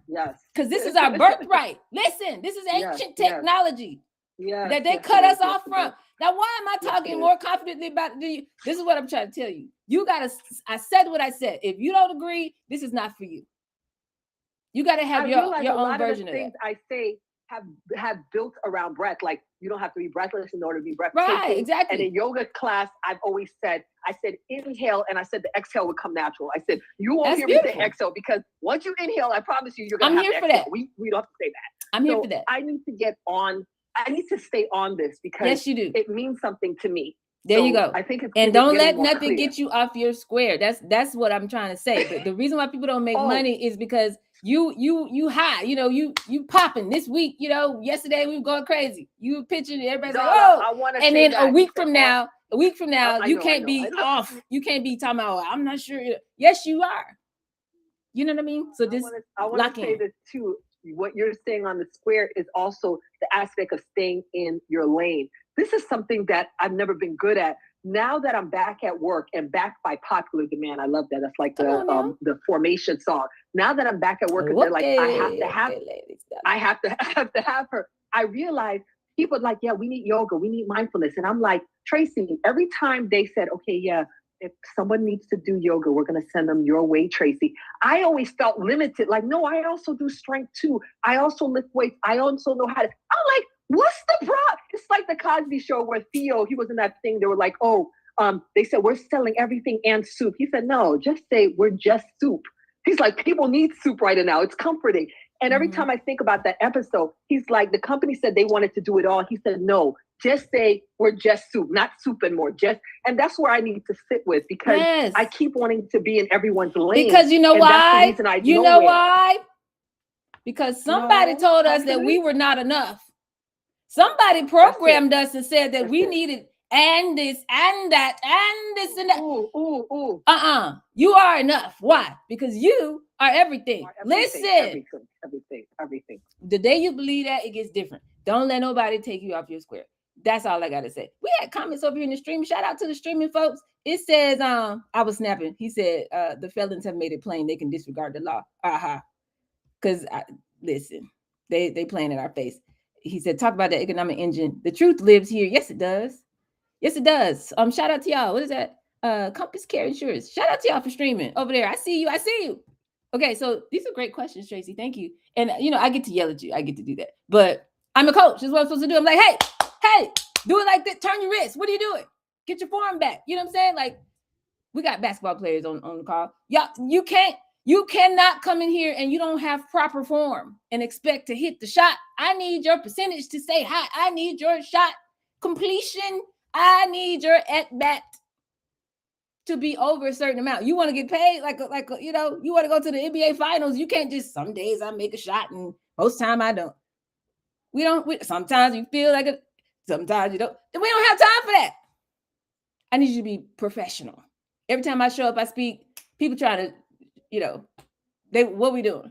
Yes. Because this is our birthright. Listen, this is ancient technology. Yes. That they cut us off from. Now, why am I talking more confidently about it? This is what I'm trying to tell you. I said what I said. If you don't agree, this is not for you. You got to have your own version of that. I say have built around breath. Like, you don't have to be breathless in order to be breathtaking. Right, exactly. And in yoga class, I've always said, inhale, and I said the exhale would come natural. I said, you won't hear me say exhale, because once you inhale, I promise you, you're going to have to exhale. We don't have to say that. I'm here for that. I need to stay on this, because yes, you do. It means something to me. There you go. I think and don't let nothing get you off your square. That's what I'm trying to say. But the reason why people don't make money is because you high. You popping this week. Yesterday we were going crazy. You pitching it, everybody's like, oh, and then a week from now, you can't be off. You can't be talking about, I'm not sure. Yes, you are. You know what I mean? So this I want to say this too. What you're saying on the square is also the aspect of staying in your lane. This is something that I've never been good at. Now that I'm back at work and back by popular demand, I love that. That's like the Formation song. Now that I'm back at work, they're like, I have to have her. I realize people are like, yeah, we need yoga, we need mindfulness. And I'm like, Tracy, every time they said, okay, yeah, if someone needs to do yoga, we're going to send them your way, Tracy. I always felt limited. Like, no, I also do strength too. I also lift weights. I also know how to. I'm like, what's the problem? It's like the Cosby Show where Theo, he was in that thing. They were like, they said, we're selling everything and soup. He said, no, just say we're just soup. He's like, people need soup right now. It's comforting. And every time I think about that episode, he's like, the company said they wanted to do it all. He said, no, just say we're just soup, not soup and more. And that's where I need to sit with, because Yes. I keep wanting to be in everyone's lane. Because you know and why? That's the reason I you know why? Because somebody told us that we were not enough. Somebody programmed us and said that we needed and this and that and this and that. Ooh. You are enough. Why? Because you are everything. Listen. Everything. The day you believe that, it gets different. Don't let nobody take you off your square. That's all I got to say. We had comments over here in the stream. Shout out to the streaming folks. It says, I was snapping. He said, the felons have made it plain they can disregard the law. Because, listen, they playing in our face. He said, talk about the economic engine. The truth lives here. Yes, it does. Yes, it does. Shout out to y'all. What is that? Compass Care Insurance. Shout out to y'all for streaming over there. I see you. Okay, so these are great questions, Tracy. Thank you. And I get to yell at you. I get to do that. But I'm a coach. That's what I'm supposed to do. I'm like, hey, do it like that. Turn your wrist. What are you doing? Get your form back. You know what I'm saying? Like, we got basketball players on the call. Y'all, you cannot come in here and you don't have proper form and expect to hit the shot. I need your percentage to say hi. I need your shot completion. I need your at bat to be over a certain amount. You want to get paid like you want to go to the NBA finals. You can't just, some days I make a shot and most time I don't. Sometimes you feel like it, sometimes you don't. We don't have time for that. I need you to be professional. Every time I show up, I speak, people try to, what we doing?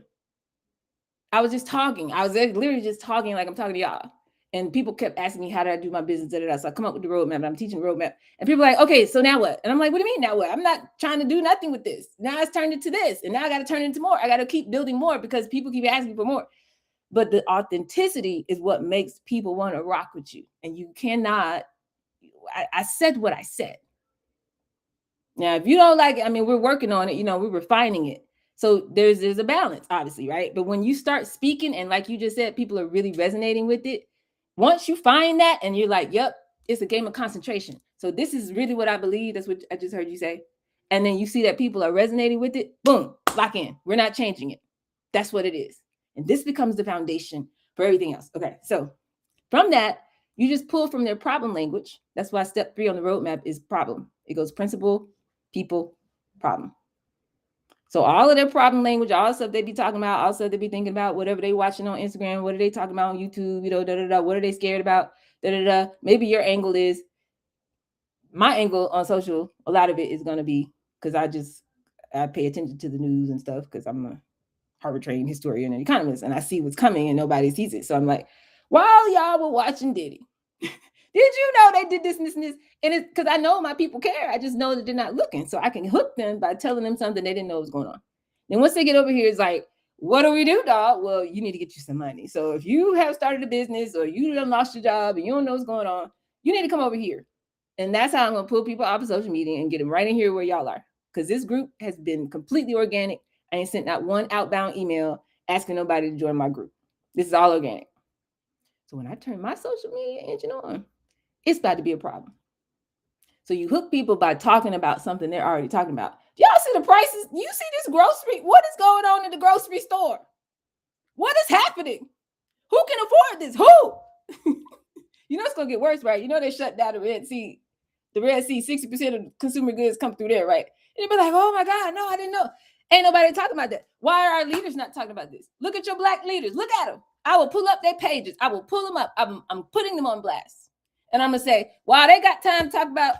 I was just talking. I was literally just talking like I'm talking to y'all. And people kept asking me, how did I do my business? So I come up with the roadmap, and I'm teaching the roadmap. And people are like, okay, so now what? And I'm like, what do you mean now what? I'm not trying to do nothing with this. Now it's turned into this. And now I got to turn it into more. I got to keep building more because people keep asking for more. But the authenticity is what makes people want to rock with you. And you cannot, I said what I said. Now, if you don't like it, we're working on it, we're refining it. So there's a balance, obviously, right? But when you start speaking, and like you just said, people are really resonating with it. Once you find that and you're like, yep, it's a game of concentration. So this is really what I believe. That's what I just heard you say. And then you see that people are resonating with it. Boom, lock in. We're not changing it. That's what it is. And this becomes the foundation for everything else. Okay, so from that, you just pull from their problem language. That's why step 3 on the roadmap is problem. It goes principle, people, problem. So all of their problem language, all the stuff they be talking about, all the stuff they be thinking about, whatever they watching on Instagram, what are they talking about on YouTube, what are they scared about, Maybe your angle is, my angle on social, a lot of it is going to be, because I pay attention to the news and stuff, because I'm a Harvard-trained historian and economist, and I see what's coming and nobody sees it. So I'm like, while y'all were watching Diddy, did you know they did this and this and this? And it's because I know my people care. I just know that they're not looking. So I can hook them by telling them something they didn't know was going on. Then once they get over here, it's like, what do we do, dog? Well, you need to get you some money. So if you have started a business or you done lost your job and you don't know what's going on, you need to come over here. And that's how I'm going to pull people off of social media and get them right in here where y'all are. Because this group has been completely organic. I ain't sent not one outbound email asking nobody to join my group. This is all organic. So when I turn my social media engine on, it's about to be a problem. So you hook people by talking about something they're already talking about. Do y'all see the prices? You see this grocery? What is going on in the grocery store? What is happening? Who can afford this? Who? It's going to get worse, right? They shut down the Red Sea. The Red Sea, 60% of consumer goods come through there, right? And you'll be like, oh my God, no, I didn't know. Ain't nobody talking about that. Why are our leaders not talking about this? Look at your Black leaders. Look at them. I will pull up their pages. I will pull them up. I'm putting them on blast. And I'm going to say, wow, they got time to talk about,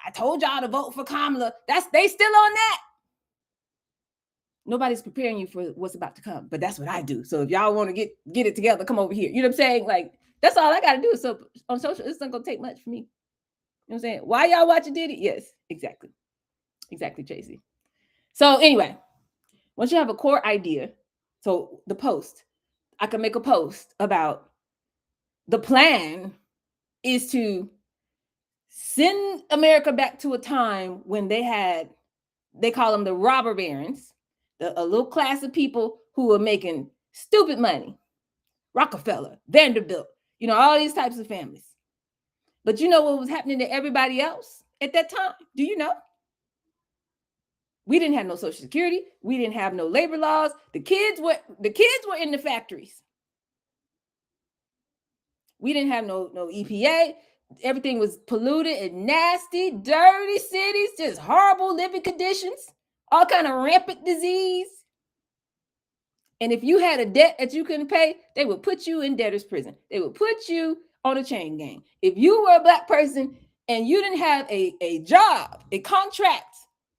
I told y'all to vote for Kamala. They still on that. Nobody's preparing you for what's about to come, but that's what I do. So if y'all want to get it together, come over here. You know what I'm saying? Like, that's all I got to do. So on social, it's not going to take much for me. You know what I'm saying? Why y'all watching Diddy? Yes, exactly. Exactly, Tracy. So anyway, once you have a core idea, so the post, I can make a post about the plan is to send America back to a time when they call them the robber barons, a little class of people who were making stupid money. Rockefeller, Vanderbilt, all these types of families. But you know what was happening to everybody else at that time? Do you know? We didn't have no Social Security. We didn't have no labor laws. The kids were in the factories. We didn't have no EPA. Everything was polluted and nasty, dirty cities, just horrible living conditions, all kind of rampant disease. And if you had a debt that you couldn't pay, they would put you in debtor's prison. They would put you on a chain gang. If you were a Black person and you didn't have a job, a contract,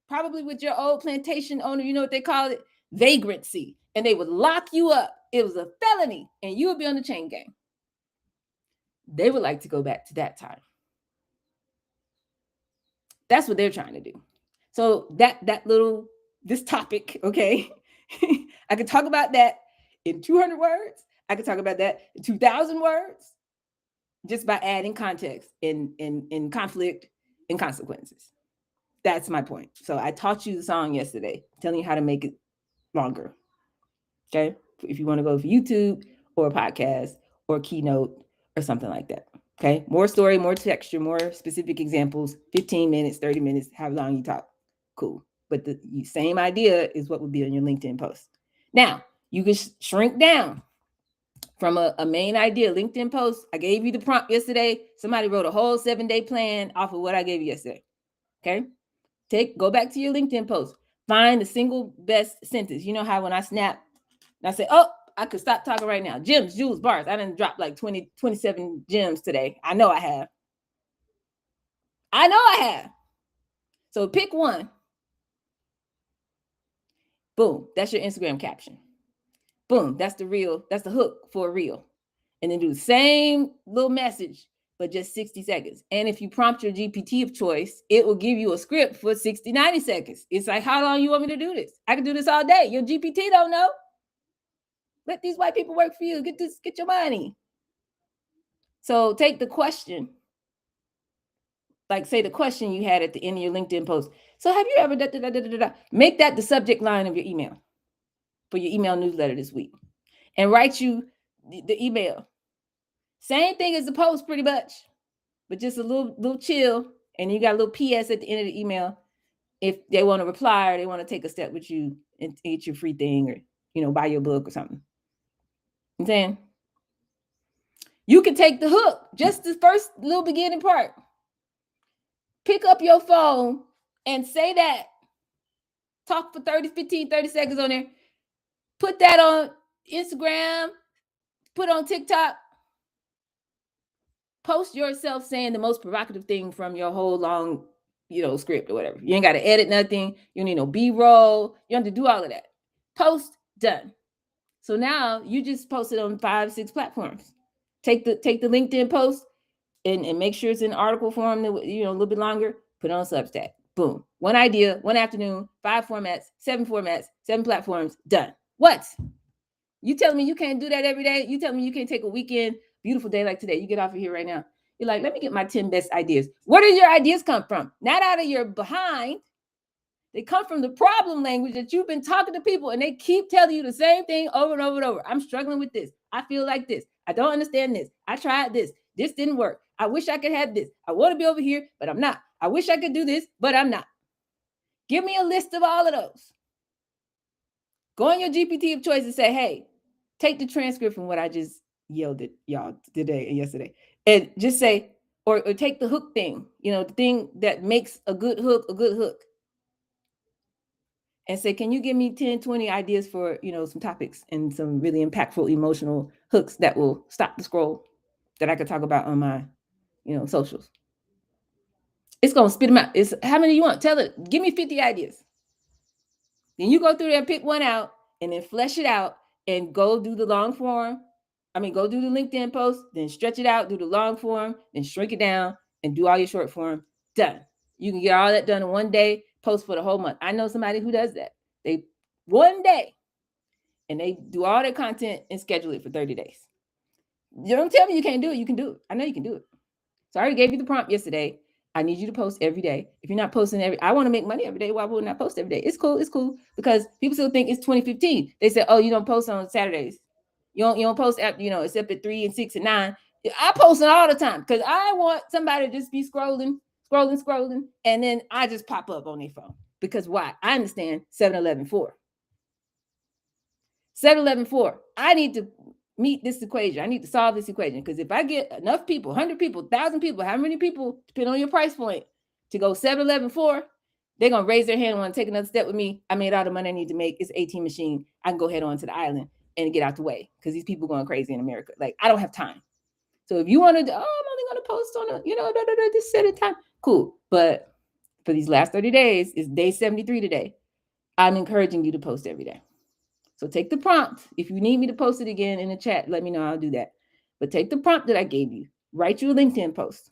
probably with your old plantation owner, you know what they call it? Vagrancy. And they would lock you up. It was a felony, and you would be on the chain gang. They would like to go back to that time. That's what they're trying to do. So this topic, okay, I could talk about that in 200 words. I could talk about that in 2,000 words, just by adding context in conflict and consequences. That's my point. So I taught you the song yesterday, telling you how to make it longer. Okay, if you want to go for YouTube or a podcast or a keynote or something like that. Okay, more story, more texture, more specific examples, 15 minutes, 30 minutes, how long you talk. Cool. But the same idea is what would be on your LinkedIn post. Now, you can shrink down from a main idea. LinkedIn post, I gave you the prompt yesterday. Somebody wrote a whole 7-day plan off of what I gave you yesterday. Okay, go back to your LinkedIn post. Find the single best sentence. You know how when I snap, and I say, oh, I could stop talking right now. Gems, jewels, bars. I done dropped like 27 gems today. I know I have. So pick one. Boom. That's your Instagram caption. Boom. That's the reel. That's the hook for a reel. And then do the same little message, but just 60 seconds. And if you prompt your GPT of choice, it will give you a script for 60, 90 seconds. It's like, how long you want me to do this? I can do this all day. Your GPT don't know. Let these white people work for you. Get your money. So take the question. Like say the question you had at the end of your LinkedIn post. So have you ever make that the subject line of your email for your email newsletter this week, and write you the email. Same thing as the post pretty much, but just a little chill. And you got a little PS at the end of the email. If they want to reply or they want to take a step with you and get your free thing, or buy your book or something. I'm saying you can take the hook, just the first little beginning part. Pick up your phone and say that. Talk for 30 seconds on there. Put that on Instagram. Put on TikTok. Post yourself saying the most provocative thing from your whole long, script or whatever. You ain't got to edit nothing. You need no B-roll. You don't have to do all of that. Post, done. So now you just post it on 5-6 platforms. Take the LinkedIn post and make sure it's in article form, a little bit longer. Put it on Substack. Boom. One idea, one afternoon, 5 formats, 7 platforms, done. What? You telling me you can't do that every day? You telling me you can't take a weekend, beautiful day like today? You get off of here right now. You're like, let me get my 10 best ideas. Where do your ideas come from? Not out of your behind. They come from the problem language that you've been talking to people, and they keep telling you the same thing over and over and over. I'm struggling with this. I feel like this. I don't understand this. I tried this. This didn't work. I wish I could have this. I want to be over here, but I'm not. I wish I could do this, but I'm not. Give me a list of all of those. Go on your GPT of choice and say, hey, take the transcript from what I just yelled at y'all today and yesterday, and just say, or take the hook thing, the thing that makes a good hook, and say, can you give me 10, 20 ideas for, some topics and some really impactful emotional hooks that will stop the scroll that I could talk about on my, socials. It's going to spit them out. It's how many you want? Tell it. Give me 50 ideas. Then you go through there and pick one out and then flesh it out and go do the long form. Go do the LinkedIn post, then stretch it out, do the long form, then shrink it down and do all your short form. Done. You can get all that done in one day, post for the whole month. I know somebody who does that. They one day and they do all their content and schedule it for 30 days. You don't tell me you can't do it. You can do it. I know you can do it. So I already gave you the prompt yesterday. I need you to post every day. If you're not posting I want to make money every day. Why wouldn't I post every day? It's cool. It's cool because people still think it's 2015. They say, oh, you don't post on Saturdays. You don't post at, except at 3 and 6 and 9. I post it all the time because I want somebody to just be scrolling, and then I just pop up on their phone. Because why? I understand 7-Eleven 4. 7-Eleven 4. I need to meet this equation. I need to solve this equation. Because if I get enough people, 100 people, 1,000 people, how many people, depending on your price point, to go 7-Eleven for, they're going to raise their hand and want to take another step with me. I made all the money I need to make. It's 18 machine. I can go head on to the island and get out the way because these people going crazy in America. Like, I don't have time. So if you want to, I'm only going to post on this set of time. Cool. But for these last 30 days, it's day 73 today. I'm encouraging you to post every day. So take the prompt. If you need me to post it again in the chat, let me know. I'll do that. But take the prompt that I gave you. Write you a LinkedIn post.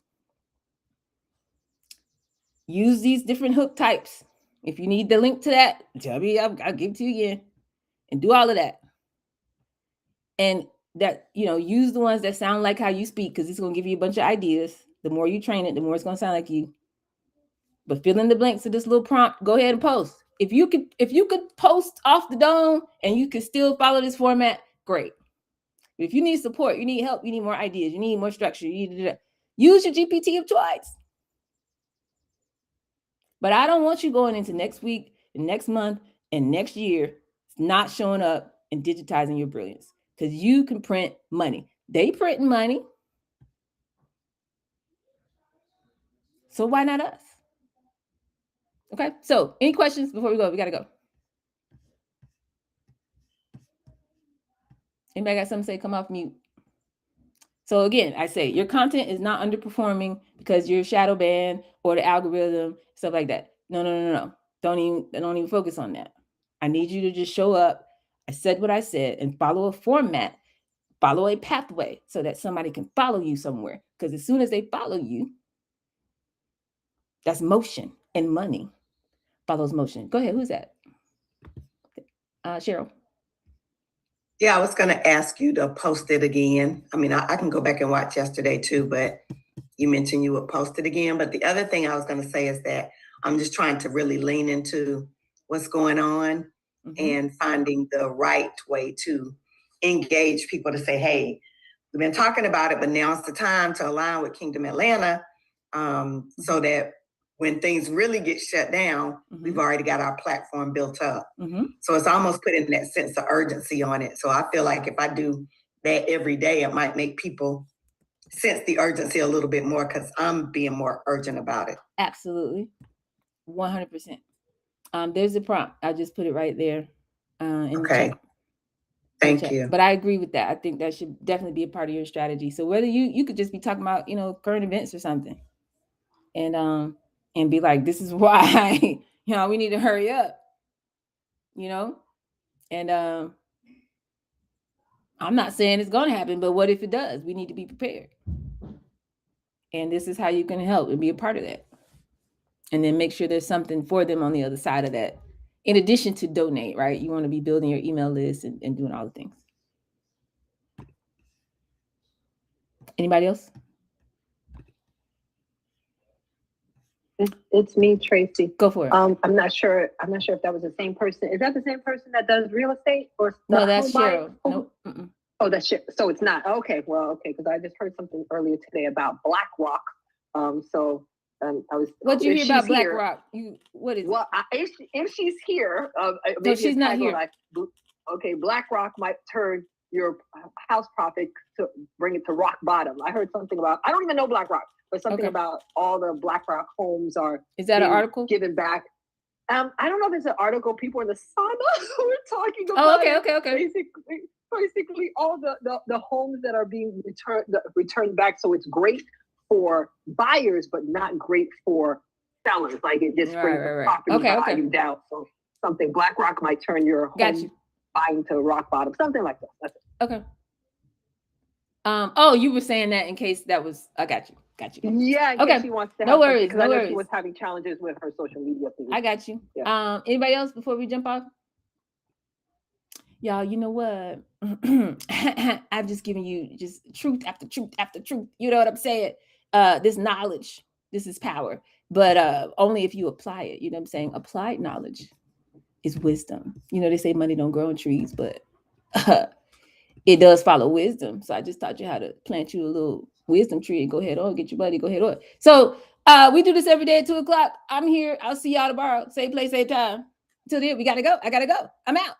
Use these different hook types. If you need the link to that, tell me. I'll give it to you again. And do all of that. And that, use the ones that sound like how you speak, because it's going to give you a bunch of ideas. The more you train it, the more it's going to sound like you. But fill in the blanks of this little prompt. Go ahead and post. If you could post off the dome and you could still follow this format, great. But if you need support, you need help, you need more ideas, you need more structure, use your GPT of choice. But I don't want you going into next week, and next month, and next year not showing up and digitizing your brilliance, because you can print money. They printing money. So why not us? Okay, so any questions before we go? We got to go. Anybody got something to say? Come off mute. So again, I say your content is not underperforming because you're shadow banned or the algorithm, stuff like that. No. Don't even focus on that. I need you to just show up. I said what I said and follow a format, follow a pathway so that somebody can follow you somewhere. Because as soon as they follow you, that's motion, and money follows motion. Go ahead. Who's that? Cheryl. Yeah, I was going to ask you to post it again. I mean, I can go back and watch yesterday too, but you mentioned you would post it again. But the other thing I was going to say is that I'm just trying to really lean into what's going on and finding the right way to engage people to say, hey, we've been talking about it, but now it's the time to align with Kingdom Atlanta so that when things really get shut down, we've already got our platform built up. So it's almost putting that sense of urgency on it. So I feel like if I do that every day, it might make people sense the urgency a little bit more because I'm being more urgent about it. Absolutely. 100%. There's a prompt. I just put it right there in the chat. Thank you. But I agree with that. I think that should definitely be a part of your strategy. So whether you could just be talking about, current events or something and be like, this is why, we need to hurry up, and I'm not saying it's going to happen, but what if it does? We need to be prepared. And this is how you can help and be a part of that. And then make sure there's something for them on the other side of that. In addition to donate, right? You want to be building your email list and doing all the things. Anybody else? It's me, Tracy. Go for it. I'm not sure if that was the same person. Is that the same person that does real estate or no? That's Cheryl. Nope. Oh, that's Cheryl. So it's not. Okay. Well, okay, because I just heard something earlier today about BlackRock. I was. What you hear about BlackRock? What is? Well, if she's here, no, she's not here. Like, okay, BlackRock might turn your house profit to bring it to rock bottom. I heard something about. I don't even know BlackRock. But something about all the BlackRock homes are. Is that an article? Given back. I don't know if it's an article. People in the sauna who are talking about. Oh, okay. Basically, all the homes that are being returned back. So it's great for buyers, but not great for sellers. Like it just brings the property value down. So something BlackRock might turn your home buying to rock bottom. Something like that. That's it. Okay. Oh, you were saying that in case that was. I got you. Yeah. Okay. She wants to. No worries. Because I know she was having challenges with her social media thing. I got you. Yeah. Anybody else before we jump off? Y'all, you know what? I've just given you just truth after truth after truth. You know what I'm saying? This knowledge, this is power, but only if you apply it. You know what I'm saying? Applied knowledge is wisdom. They say money don't grow on trees, but it does follow wisdom. So I just taught you how to plant you a little wisdom tree and go ahead on, get your buddy, go ahead on. So we do this every day at 2:00. I'm here. I'll see y'all tomorrow. Same place, same time. Until then, we gotta go. I gotta go. I'm out.